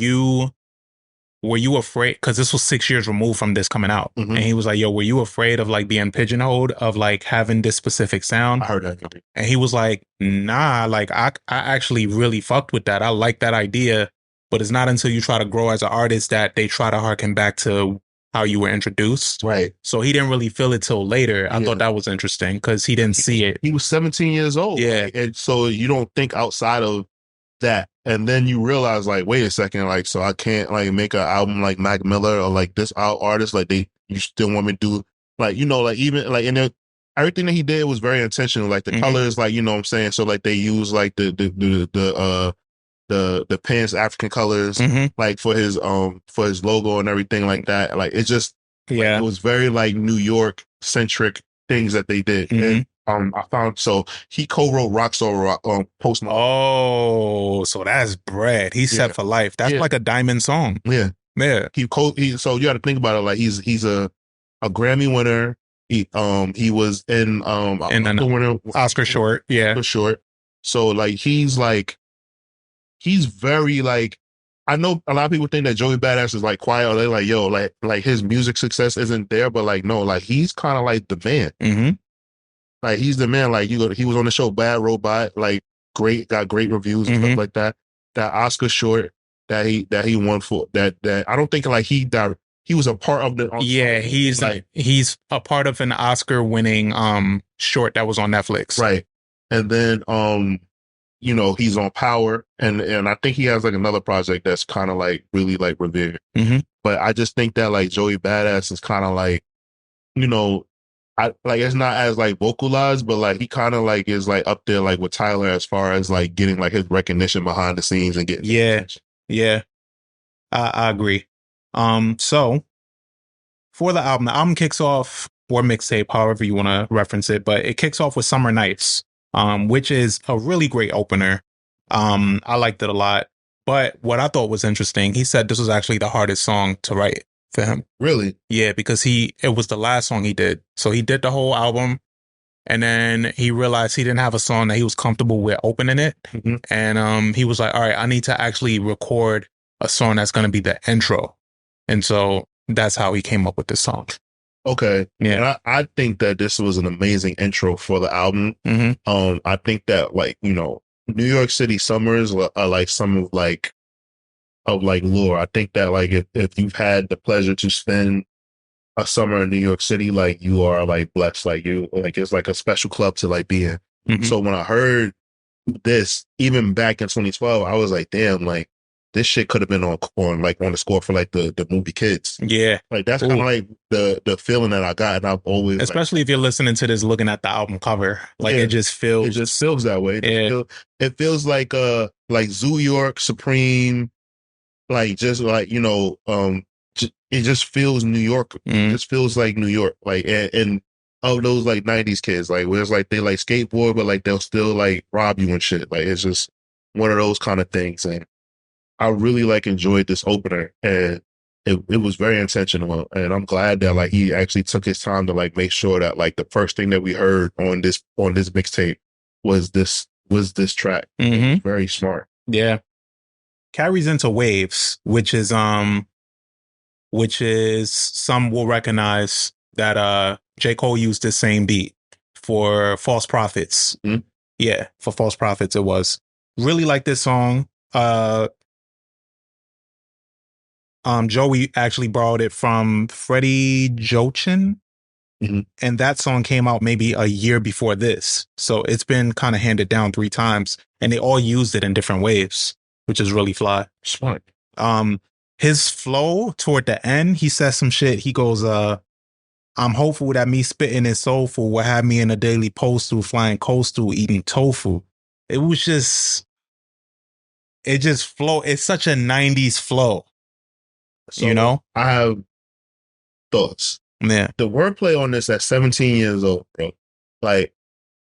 [SPEAKER 1] were you afraid?" Because this was 6 years removed from this coming out, and he was like, "Yo, were you afraid of like being pigeonholed of like having this specific sound?"
[SPEAKER 2] I heard that,
[SPEAKER 1] and he was like, "Nah, like I actually really fucked with that. I like that idea, but it's not until you try to grow as an artist that they try to harken back to how you were introduced."
[SPEAKER 2] Right.
[SPEAKER 1] So he didn't really feel it till later. I thought that was interesting because he didn't see it.
[SPEAKER 2] He was 17 years old.
[SPEAKER 1] Yeah.
[SPEAKER 2] Right? And so you don't think outside of that. And then you realize like, wait a second, like, so I can't like make an album like Mac Miller or like this artist. Like you still want me to do like, like even like everything that he did was very intentional. Like the colors, like, what I'm saying? So like they use like the pants African colors like for his logo and everything like that. Like it just it was very like New York centric things that they did. And I found so he co-wrote Rockstar Post Malone.
[SPEAKER 1] Oh, so that's bread. He's set for life. That's like a diamond song.
[SPEAKER 2] Yeah.
[SPEAKER 1] He
[SPEAKER 2] so you got to think about it like he's a Grammy winner. He was in
[SPEAKER 1] an
[SPEAKER 2] winner,
[SPEAKER 1] Oscar short. Yeah.
[SPEAKER 2] Oscar short. So like he's very like, I know a lot of people think that Joey Badass is like quiet or they're like, yo, like his music success isn't there, but like, no, like he's kind of like the man. Like he's the man. Like he was on the show Bad Robot, like got great reviews and stuff like that. That Oscar short that he won for that I don't think like he was a part of the.
[SPEAKER 1] Yeah, he's a part of an Oscar winning short that was on Netflix.
[SPEAKER 2] Right. And then he's on Power and I think he has like another project that's kind of like really like revered. But I just think that like Joey Badass is kind of like, I like it's not as like vocalized, but like he kind of like is like up there like with Tyler as far as like getting like his recognition behind the scenes and getting
[SPEAKER 1] yeah. I agree. So for the album kicks off, or mixtape, however you want to reference it, but it kicks off with Summer Nights, which is a really great opener. I liked it a lot. But what I thought was interesting, he said this was actually the hardest song to write for him.
[SPEAKER 2] Really?
[SPEAKER 1] Yeah, because it was the last song he did. So he did the whole album and then he realized he didn't have a song that he was comfortable with opening it. And he was like, all right, I need to actually record a song that's going to be the intro. And so that's how he came up with this song.
[SPEAKER 2] Okay.
[SPEAKER 1] Yeah.
[SPEAKER 2] And I think that this was an amazing intro for the album. I think that like, New York City summers are like some of like lore. I think that like if you've had the pleasure to spend a summer in New York City, like you are like blessed. Like you like it's like a special club to like be in. So when I heard this, even back in 2012, I was like, damn, like this shit could have been on the score for like the movie Kids.
[SPEAKER 1] Yeah.
[SPEAKER 2] Like that's kind of like the feeling that I got, and I've always
[SPEAKER 1] especially if you're listening to this looking at the album cover, like
[SPEAKER 2] yeah,
[SPEAKER 1] it
[SPEAKER 2] just feels that way.
[SPEAKER 1] Yeah.
[SPEAKER 2] It feels like Zoo York Supreme, like just like it just feels New York. It just feels like New York, like and of those like 90s kids, like where it's like they like skateboard, but like they'll still like rob you and shit. Like it's just one of those kind of things. And I really like enjoyed this opener, and it was very intentional. And I'm glad that like he actually took his time to like make sure that like the first thing that we heard on this mixtape was this track. Very smart.
[SPEAKER 1] Yeah. Carries into Waves, which is some will recognize that J. Cole used the same beat for False Prophets. Yeah, for False Prophets it was. Really like this song. Joey actually borrowed it from Freddie Jochin. And that song came out maybe a year before this. So it's been kind of handed down 3 times, and they all used it in different waves, which is really fly.
[SPEAKER 2] Smart.
[SPEAKER 1] His flow toward the end, he says some shit. He goes, I'm hopeful that me spitting is soulful will have me in a daily postal, flying coastal, eating tofu. It just flow. It's such a 90s flow.
[SPEAKER 2] So I have thoughts.
[SPEAKER 1] Yeah.
[SPEAKER 2] The wordplay on this at 17 years old, bro. Like,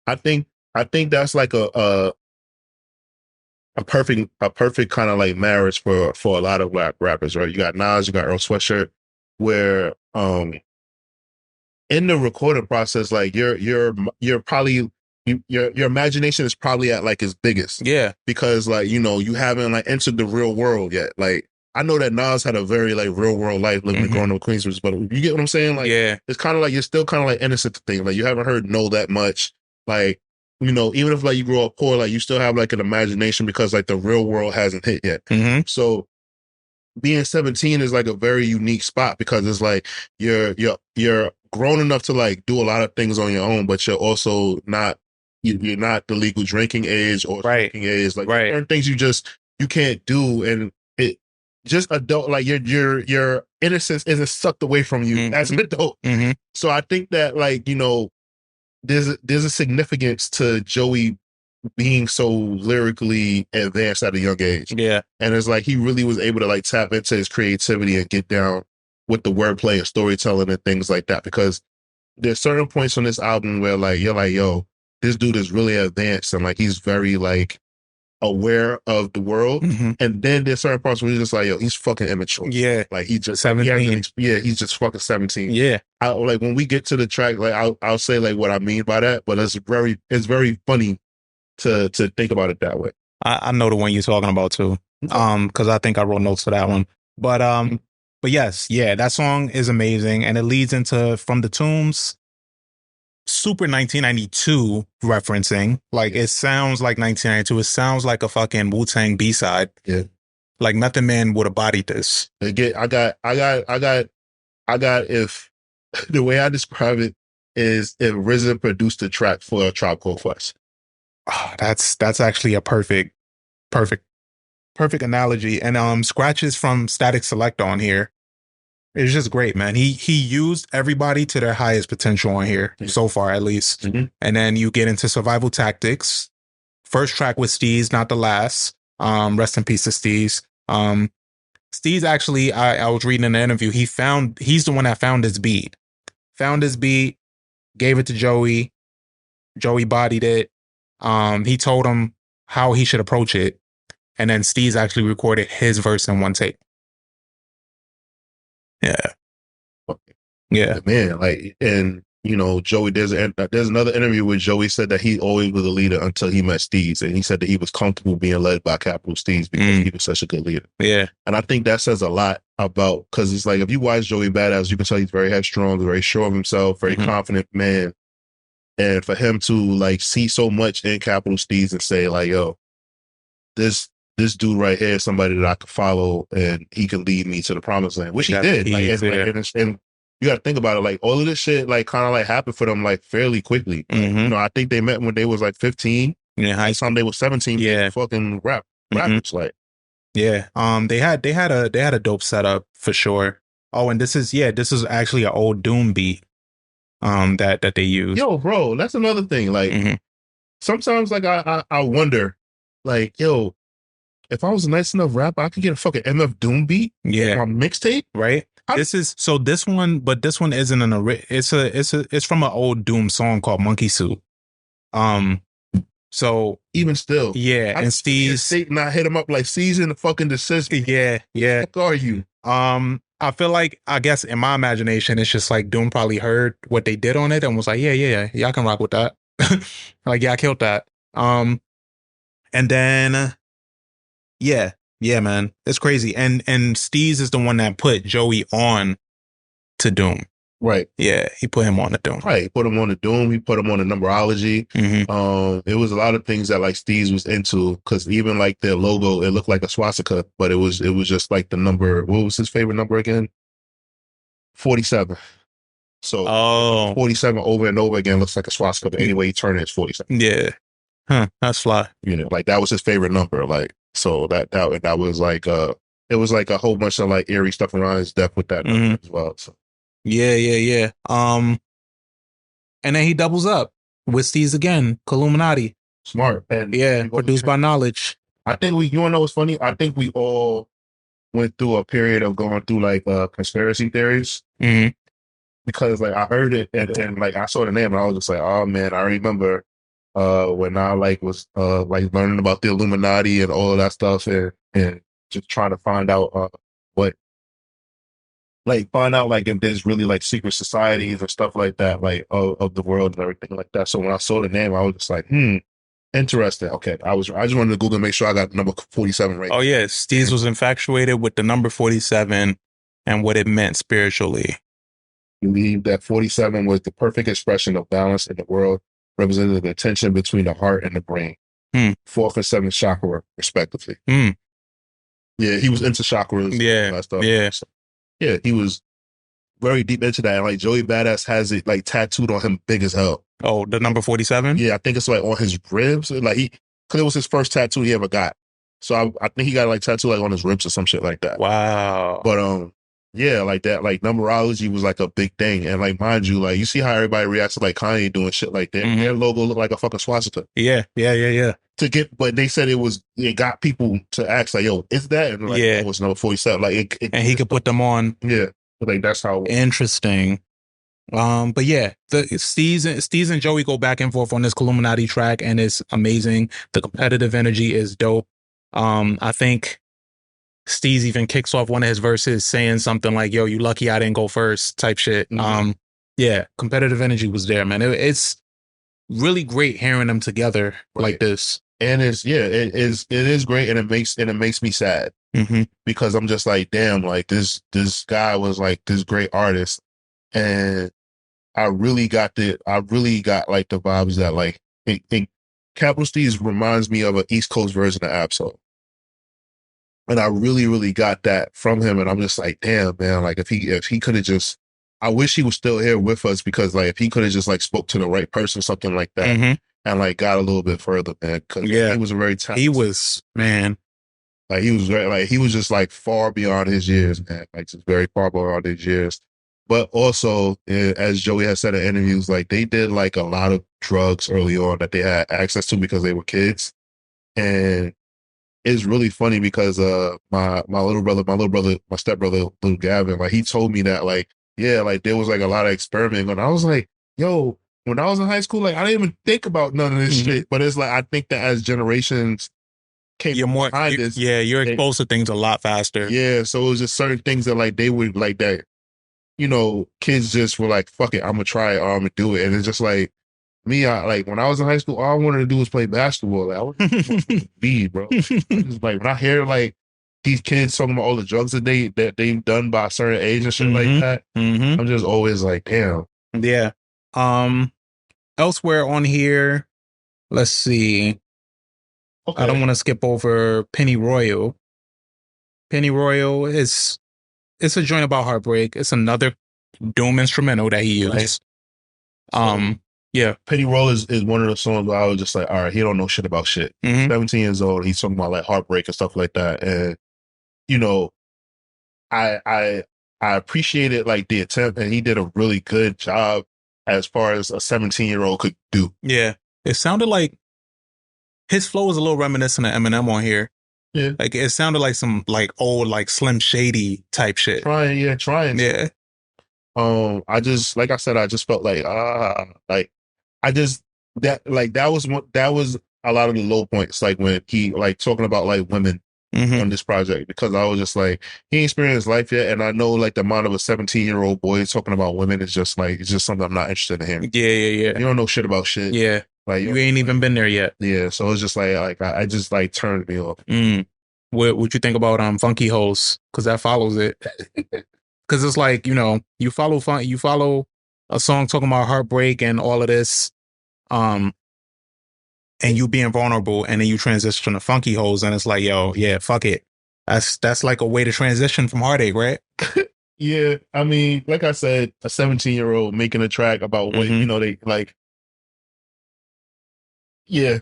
[SPEAKER 2] I think that's like a perfect kind of like marriage for a lot of rappers, right? You got Nas, you got Earl Sweatshirt, where in the recording process, like you're probably your imagination is probably at like its biggest.
[SPEAKER 1] Yeah.
[SPEAKER 2] Because like, you haven't like entered the real world yet. Like I know that Nas had a very like real world life living and growing up in Queens, but you get what I'm saying? Like it's kind of like you're still kind of like innocent to things. Like you haven't heard Know that much. Like, even if like you grow up poor, like you still have like an imagination because like the real world hasn't hit yet. So being 17 is like a very unique spot because it's like you're grown enough to like do a lot of things on your own, but you're also not you're not the legal drinking age or drinking age. Like certain things you can't do, and it just adult like your innocence isn't sucked away from you as an adult. So I think that like there's a significance to Joey being so lyrically advanced at a young age.
[SPEAKER 1] Yeah.
[SPEAKER 2] And it's like he really was able to like tap into his creativity and get down with the wordplay and storytelling and things like that. Because there's certain points on this album where like you're like, yo, this dude is really advanced and like he's very like aware of the world. And then there's certain parts where you're just like, yo, he's fucking immature.
[SPEAKER 1] Yeah.
[SPEAKER 2] Like he just
[SPEAKER 1] 17.
[SPEAKER 2] He's just fucking 17.
[SPEAKER 1] Yeah.
[SPEAKER 2] Like when we get to the track, like I'll say like what I mean by that, but it's very funny to think about it that way.
[SPEAKER 1] I know the one you're talking about too. Because I think I wrote notes for that one. But yes, yeah, that song is amazing, and it leads into From the Tombs, super 1992 referencing. Like it sounds like 1992. It sounds like a fucking Wu-Tang B-side.
[SPEAKER 2] Yeah.
[SPEAKER 1] Like Method Man would have bodied this.
[SPEAKER 2] Again, I got if the way I describe it is if RZA produced a track for a Tribe Called Quest.
[SPEAKER 1] Oh, that's actually a perfect analogy. And scratches from Static Select on here. It's just great, man. He used everybody to their highest potential on here so far, at least. And then you get into Survival Tactics. First track with Steez, not the last. Rest in peace to Steez. Steez actually, I was reading in an interview. He's the one that found his beat. Found his beat, gave it to Joey. Joey bodied it. He told him how he should approach it. And then Steez actually recorded his verse in one take. Yeah.
[SPEAKER 2] Yeah. Man, like, and you know, Joey, there's another interview where Joey said that he always was a leader until he met Steez. And he said that he was comfortable being led by Capital Steez because he was such a good leader.
[SPEAKER 1] Yeah.
[SPEAKER 2] And I think that says a lot about, because it's like, if you watch Joey Badass, you can tell he's very headstrong, very sure of himself, very confident man. And for him to like see so much in Capital Steez and say like, yo, this dude right here is somebody that I could follow and he can lead me to the promised land, which he did. And you got to think about it. Like all of this shit, like kind of like happened for them like fairly quickly. You know, I think they met when they was like 15. Yeah, high time they was 17. Yeah, fucking rappers like.
[SPEAKER 1] Yeah, they had a dope setup for sure. Oh, and this is actually an old Doom beat, that they use.
[SPEAKER 2] Yo, bro, that's another thing. Like sometimes, like I wonder, like, yo, if I was a nice enough rapper, I could get a fucking MF Doom beat.
[SPEAKER 1] Yeah,
[SPEAKER 2] on mixtape,
[SPEAKER 1] right? This one isn't it's from an old Doom song called Monkey Suit. So
[SPEAKER 2] even still,
[SPEAKER 1] yeah, and Steez
[SPEAKER 2] not hit him up like season the fucking desist.
[SPEAKER 1] Yeah.
[SPEAKER 2] What are you?
[SPEAKER 1] I feel like, I guess in my imagination, it's just like Doom probably heard what they did on it and was like, yeah, y'all can rock with that. Like, yeah, I killed that. And then, yeah, man, it's crazy. And Steez is the one that put Joey on to Doom.
[SPEAKER 2] Right.
[SPEAKER 1] Yeah, he put him on the Doom.
[SPEAKER 2] Right. He put him on the Doom. He put him on the numerology. It was a lot of things that like Steez was into, because even like their logo, it looked like a swastika, but it was just like the number. What was his favorite number again? 47. So 47 over and over again looks like a swastika, but anyway you turn it, it's 47.
[SPEAKER 1] Yeah. Huh. That's fly.
[SPEAKER 2] You know, like that was his favorite number. Like, so that was like it was like a whole bunch of like eerie stuff around his death with that number as well. So
[SPEAKER 1] yeah. And then he doubles up with Steez again, Illuminati.
[SPEAKER 2] Smart. And
[SPEAKER 1] yeah, produced by Knowledge.
[SPEAKER 2] I think you wanna know what's funny? I think we all went through a period of going through like conspiracy theories. Because like I heard it and like I saw the name and I was just like, oh man, I remember when I like was like learning about the Illuminati and all of that stuff and just trying to find out find out like if there's really like secret societies or stuff like that, like of the world and everything like that. So when I saw the name, I was just like, interesting. Okay. I just wanted to Google and make sure I got number 47 right.
[SPEAKER 1] Oh yeah. Steez was infatuated with the number 47 and what it meant spiritually.
[SPEAKER 2] Believed that 47 was the perfect expression of balance in the world, representing the tension between the heart and the brain. 4th and 7th chakra, respectively. Yeah, he was into chakras.
[SPEAKER 1] Yeah,
[SPEAKER 2] that stuff.
[SPEAKER 1] Yeah.
[SPEAKER 2] So, yeah, he was very deep into that. And like Joey Badass has it like tattooed on him big as hell.
[SPEAKER 1] Oh, the number 47?
[SPEAKER 2] Yeah, I think it's like on his ribs. Like because it was his first tattoo he ever got. So I think he got like tattooed like on his ribs or some shit like that.
[SPEAKER 1] Wow.
[SPEAKER 2] But yeah, like that, like numerology was like a big thing. And like, mind you, like you see how everybody reacts to like Kanye doing shit like that. Their logo looked like a fucking swastika.
[SPEAKER 1] Yeah.
[SPEAKER 2] But they said it got people to ask like, yo, is that? And like, it was number 47. Like
[SPEAKER 1] and he could put them on.
[SPEAKER 2] Yeah. Like that's how.
[SPEAKER 1] Interesting. But yeah, the Steez and Joey go back and forth on this Illuminati track and it's amazing. The competitive energy is dope. I think Steez even kicks off one of his verses saying something like, yo, you lucky I didn't go first type shit. Yeah, competitive energy was there, man. It's really great hearing them together like this.
[SPEAKER 2] And it is great. And it makes me sad because I'm just like, damn, like this guy was like this great artist. And I really got like the vibes that like Capital Steez reminds me of an East Coast version of Absol. And I really, really got that from him. And I'm just like, damn, man, like if he could have just, I wish he was still here with us, because like if he could have just like spoke to the right person, something like that, and like got a little bit further, man. Cause he was a very talented.
[SPEAKER 1] He was, man.
[SPEAKER 2] Like he was very, like he was just like far beyond his years, man. Like just very far beyond his years. But also, as Joey has said in interviews, like they did like a lot of drugs early on that they had access to because they were kids. And it's really funny because my stepbrother, little Gavin, like he told me that like, yeah, like there was like a lot of experimenting. And I was like, yo, when I was in high school, like I didn't even think about none of this shit. But it's like, I think that as generations came behind this.
[SPEAKER 1] Yeah, you're exposed to things a lot faster.
[SPEAKER 2] Yeah, so it was just certain things that like they would like that kids just were like, fuck it, I'm gonna try it or I'm gonna do it. And it's just like me, like when I was in high school, all I wanted to do was play basketball. Like I was be, bro. I just like when I hear like these kids talking about all the drugs that they've done by a certain age and shit like that, I'm just always like, damn.
[SPEAKER 1] Yeah. Elsewhere on here, let's see. Okay. I don't want to skip over Penny Royal. Penny Royal it's a joint about heartbreak. It's another doom instrumental that he used. Right. Yeah.
[SPEAKER 2] Penny Royal is one of the songs where I was just like, all right, he don't know shit about shit. 17 years old, he's talking about like heartbreak and stuff like that. And I appreciated like the attempt, and he did a really good job as far as a 17-year-old could do.
[SPEAKER 1] Yeah. It sounded like his flow was a little reminiscent of Eminem on here.
[SPEAKER 2] Yeah.
[SPEAKER 1] Like it sounded like some like old like Slim Shady type shit.
[SPEAKER 2] Trying.
[SPEAKER 1] Yeah.
[SPEAKER 2] I just like I said, I just felt like that was a lot of the low points, like when he like talking about like women on this project, because I was just like, he ain't experienced life yet, and I know like the amount of a 17-year-old boy talking about women is just like, it's just something I'm not interested in hearing.
[SPEAKER 1] Yeah.
[SPEAKER 2] You don't know shit about shit.
[SPEAKER 1] Yeah. Like you ain't even been there yet.
[SPEAKER 2] Yeah. So it's just like I just like turned me off.
[SPEAKER 1] What you think about Funky Hoes? Because that follows it. Because it's like, you follow a song talking about heartbreak and all of this, and you being vulnerable, and then you transition to Funky Hoes, and it's like, yo, yeah, fuck it. That's like a way to transition from heartache, right?
[SPEAKER 2] Yeah, I mean, like I said, a 17-year-old making a track about what they like. Yeah,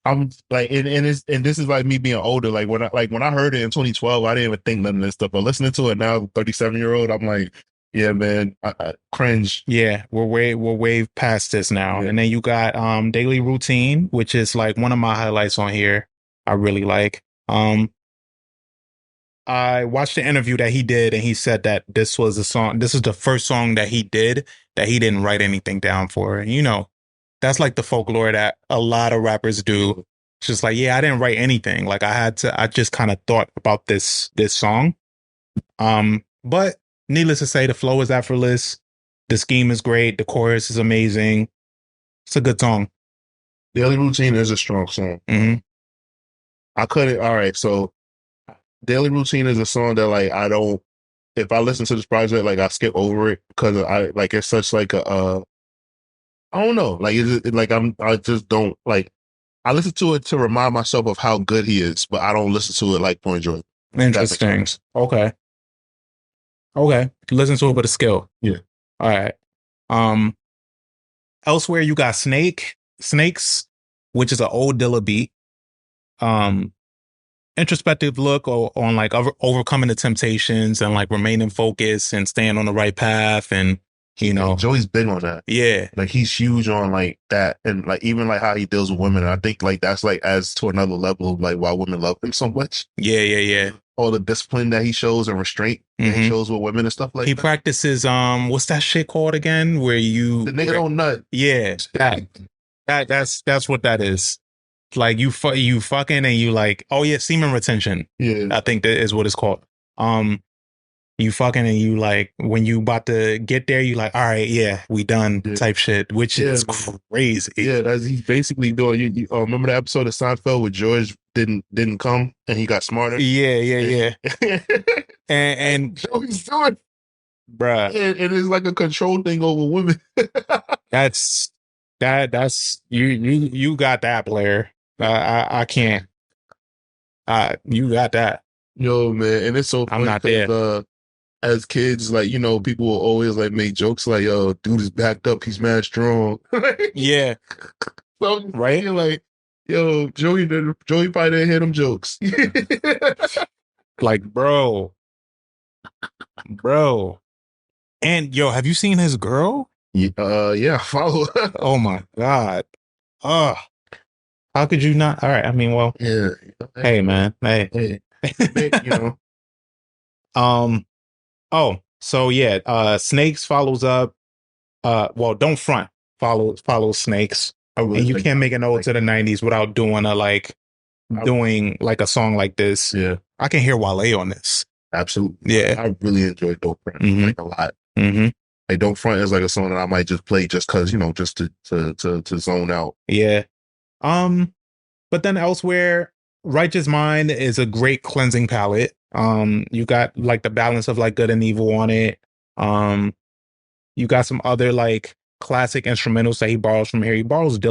[SPEAKER 2] I'm like, and this is like me being older. Like when I heard it in 2012, I didn't even think none of this stuff. But listening to it now, 37-year-old, I'm like, yeah, man, I cringe.
[SPEAKER 1] Yeah, we're way past this now. Yeah. And then you got Daily Routine, which is like one of my highlights on here. I really like. I watched the interview that he did, and he said that this was the first song that he did that he didn't write anything down for. That's like the folklore that a lot of rappers do. It's just like, yeah, I didn't write anything. Like I just kind of thought about this song. But needless to say, the flow is effortless. The scheme is great. The chorus is amazing. It's a good song.
[SPEAKER 2] Daily Routine is a strong song. I couldn't. All right. So Daily Routine is a song that like, if I listen to this project, like I skip over it because it's such like I don't know. Like, I just don't like, I listen to it to remind myself of how good he is, but I don't listen to it like for enjoyment.
[SPEAKER 1] Interesting. Okay. Listen to it with a skill.
[SPEAKER 2] Yeah.
[SPEAKER 1] All right. Elsewhere you got Snakes, which is an old Dilla beat. Introspective look on like overcoming the temptations and like remaining focused and staying on the right path, and
[SPEAKER 2] Joey's big on that.
[SPEAKER 1] Yeah.
[SPEAKER 2] Like he's huge on like that, and like even like how he deals with women. And I think like that's like adds to another level of like why women love him so much.
[SPEAKER 1] Yeah.
[SPEAKER 2] All the discipline that he shows and restraint that he shows with women and stuff like that.
[SPEAKER 1] He practices what's that shit called again? Where the
[SPEAKER 2] nigga don't nut.
[SPEAKER 1] Yeah. That's what that is. Like you fucking and you like, oh yeah, semen retention.
[SPEAKER 2] Yeah.
[SPEAKER 1] I think that is what it's called. You fucking and you like, when you about to get there, you like, all right, yeah, we done type shit, which is crazy.
[SPEAKER 2] Yeah, he's basically doing. You remember the episode of Seinfeld where George didn't come and he got smarter?
[SPEAKER 1] Yeah. and
[SPEAKER 2] Joey's doing,
[SPEAKER 1] bruh,
[SPEAKER 2] and it's like a control thing over women.
[SPEAKER 1] that's you got that, Blair. I can't. You got that.
[SPEAKER 2] Yo, man, and it's so funny.
[SPEAKER 1] I'm not there.
[SPEAKER 2] As kids, like, people will always like make jokes like, yo, dude is backed up, he's mad strong.
[SPEAKER 1] Yeah.
[SPEAKER 2] So right? Like, yo, Joey probably didn't hear them jokes.
[SPEAKER 1] Like, bro. And yo, have you seen his girl?
[SPEAKER 2] Yeah, follow.
[SPEAKER 1] Oh my God. How could you not? All right. I mean, well,
[SPEAKER 2] yeah.
[SPEAKER 1] Hey, man. Hey. Oh, so yeah, Snakes follows up. Well, Don't Front follow Snakes. And you can't make an ode to the 90s without doing a song like this.
[SPEAKER 2] Yeah.
[SPEAKER 1] I can hear Wale on this.
[SPEAKER 2] Absolutely.
[SPEAKER 1] Yeah.
[SPEAKER 2] I really enjoyed Dope Front like a lot.
[SPEAKER 1] Mm-hmm.
[SPEAKER 2] Like Don't Front is like a song that I might just play just cause, just to zone out.
[SPEAKER 1] Yeah. But then elsewhere, Righteous Mind is a great cleansing palette. You got like the balance of like good and evil on it. Um, you got some other like classic instrumentals that he borrows from here. He borrows from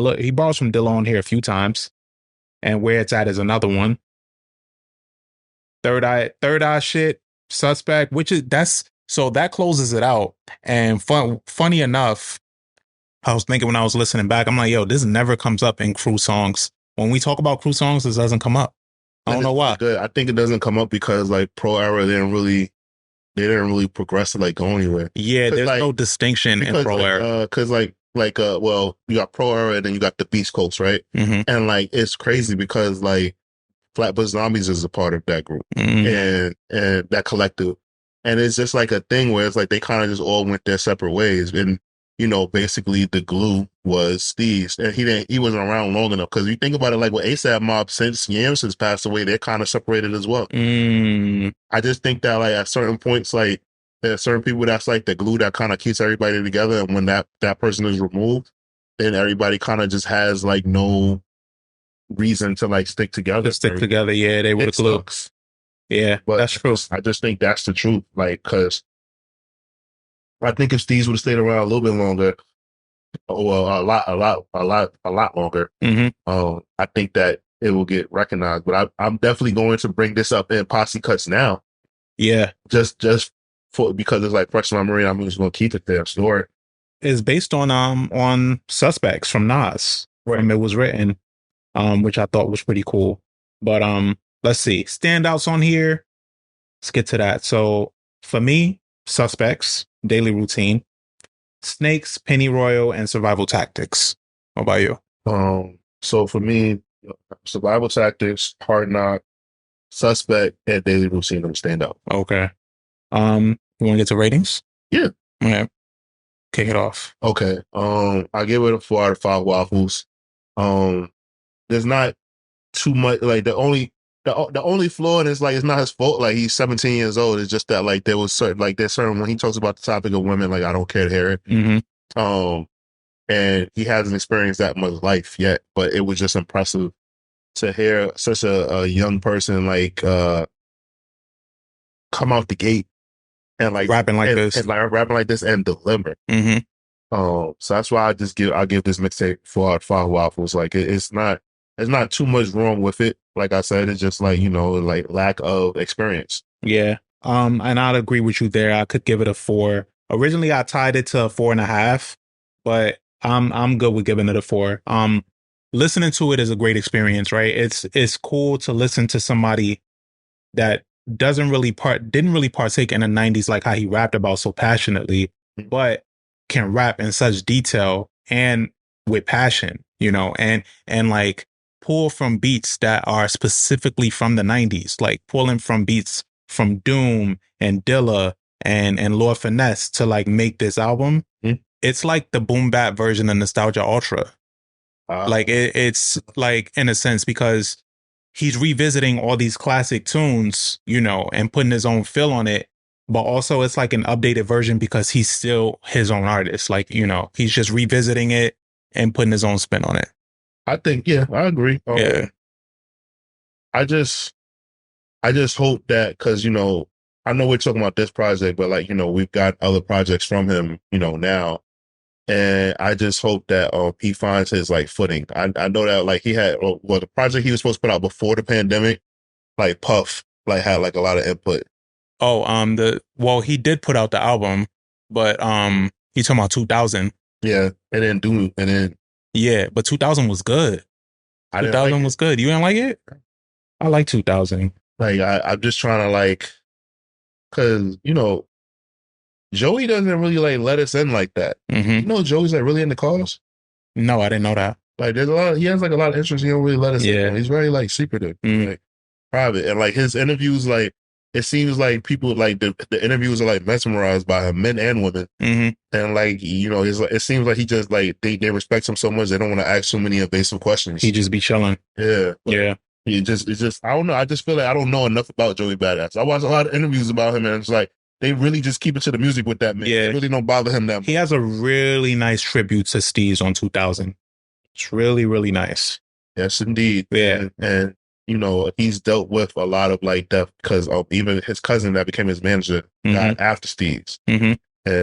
[SPEAKER 1] Dilla on here a few times. And Where It's At is another one. Third eye shit, Suspect, so that closes it out. And funny enough, I was thinking when I was listening back, I'm like, yo, this never comes up in crew songs. When we talk about crew songs, this doesn't come up. I don't know why.
[SPEAKER 2] Good. I think it doesn't come up because like Pro Era they didn't really progress to like go anywhere.
[SPEAKER 1] Yeah, there's no distinction in Pro Era.
[SPEAKER 2] Because well, you got Pro Era and then you got the Beast Coast, right?
[SPEAKER 1] Mm-hmm.
[SPEAKER 2] And like it's crazy because like Flatbush Zombies is a part of that group and that collective. And it's just like a thing where it's like they kind of just all went their separate ways. And, basically the glue was Steve's. And he wasn't around long enough. Because you think about it, like with ASAP Mob, since Yams has passed away, they're kind of separated as well. I just think that like at certain points, like there are certain people that's like the glue that kind of keeps everybody together. And when that person is removed, then everybody kind of just has like no reason to like stick together.
[SPEAKER 1] Yeah, they would have glue. Yeah, but that's true.
[SPEAKER 2] I just think that's the truth. Like, cause I think if Steve's would have stayed around a little bit longer, well, a lot longer, I think that it will get recognized. But I'm definitely going to bring this up in Posse Cuts now.
[SPEAKER 1] Yeah,
[SPEAKER 2] just because it's like fresh in my memory. I'm just going to keep it there. Story
[SPEAKER 1] is based on Suspects from Nas. Right. It was written, which I thought was pretty cool. But let's see, standouts on here. Let's get to that. So for me, Suspects, Daily Routine, Snakes, Pennyroyal, and Survival Tactics. What about you?
[SPEAKER 2] So for me, Survival Tactics, Hard Knock, Suspect, and Daily Routine them stand out.
[SPEAKER 1] Okay. You want to get to ratings?
[SPEAKER 2] Yeah.
[SPEAKER 1] Okay. Kick it off.
[SPEAKER 2] Okay. I give it a 4 out of 5 waffles. There's not too much. Like the only flaw in it is like it's not his fault. Like he's 17 years old. It's just that like there's certain when he talks about the topic of women, like I don't care to hear it.
[SPEAKER 1] Mm-hmm.
[SPEAKER 2] And he hasn't experienced that much life yet, but it was just impressive to hear such a young person like come out the gate and like
[SPEAKER 1] rapping like this
[SPEAKER 2] and deliver.
[SPEAKER 1] Mm-hmm.
[SPEAKER 2] So that's why I'll give this mixtape 4 out of 5 waffles. Like it's not too much wrong with it. Like I said, it's just like, like lack of experience.
[SPEAKER 1] Yeah. And I'd agree with you there. I could give it a 4. Originally I tied it to a 4.5, but I'm good with giving it a 4. Listening to it is a great experience, right? It's cool to listen to somebody that didn't really partake in the 90s like how he rapped about so passionately, but can rap in such detail and with passion, and like pull from beats that are specifically from the 90s, like pulling from beats from Doom and Dilla and Lord Finesse to like make this album. It's like the boom bap version of Nostalgia Ultra. Like it's like in a sense because he's revisiting all these classic tunes, and putting his own feel on it. But also it's like an updated version because he's still his own artist. Like, he's just revisiting it and putting his own spin on it.
[SPEAKER 2] I think, yeah, I agree.
[SPEAKER 1] Yeah.
[SPEAKER 2] I just hope that, cause I know we're talking about this project, but like, we've got other projects from him, now. And I just hope that he finds his like footing. I know that like he had the project he was supposed to put out before the pandemic, like Puff, like had like a lot of input.
[SPEAKER 1] Oh, he did put out the album, but he's talking about 2000.
[SPEAKER 2] Yeah,
[SPEAKER 1] yeah, but 2000 was good. 2000 was good. You didn't like it? I like 2000.
[SPEAKER 2] Like I'm just trying to like, cause Joey doesn't really like let us in like that.
[SPEAKER 1] Mm-hmm.
[SPEAKER 2] Joey's like really into cars.
[SPEAKER 1] No, I didn't know that.
[SPEAKER 2] Like he has like a lot of interest. He don't really let us in. He's very like secretive, like private, and like his interviews, like it seems like people like the interviews are like mesmerized by him, men and women. And like it seems like he just like they respect him so much they don't want to ask so many invasive questions.
[SPEAKER 1] He just be chilling.
[SPEAKER 2] Yeah,
[SPEAKER 1] yeah.
[SPEAKER 2] It's just, I don't know. I just feel like I don't know enough about Joey Badass. I watch a lot of interviews about him, and it's like they really just keep it to the music with that man. Yeah, they really don't bother him that much.
[SPEAKER 1] He has a really nice tribute to Steez on 2000. It's really, really nice.
[SPEAKER 2] Yes, indeed.
[SPEAKER 1] Yeah,
[SPEAKER 2] and you know, he's dealt with a lot of like death because even his cousin that became his manager died after Steve's. And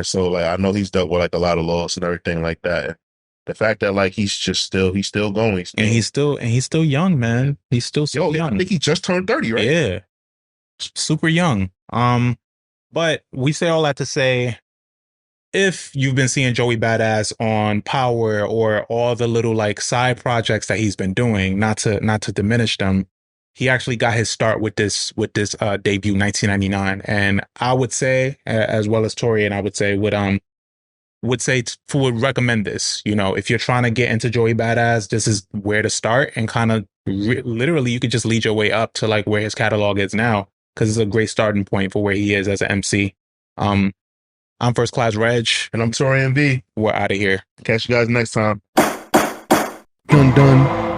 [SPEAKER 2] so like I know he's dealt with like a lot of loss and everything like that. And the fact that like he's still going.
[SPEAKER 1] And he's still young, man. He's still so young.
[SPEAKER 2] I think he just turned 30, right?
[SPEAKER 1] Yeah. Super young. But we say all that to say, if you've been seeing Joey Badass on Power or all the little like side projects that he's been doing, not to diminish them, he actually got his start with this debut 1999. And I would say, as well as Tori, and I would say would recommend this. You know, if you're trying to get into Joey Badass, this is where to start, and kind of literally you could just lead your way up to like where his catalog is now, because it's a great starting point for where he is as an MC. I'm First Class Regg.
[SPEAKER 2] And I'm Taurian B.
[SPEAKER 1] We're out of here.
[SPEAKER 2] Catch you guys next time. Dun dun.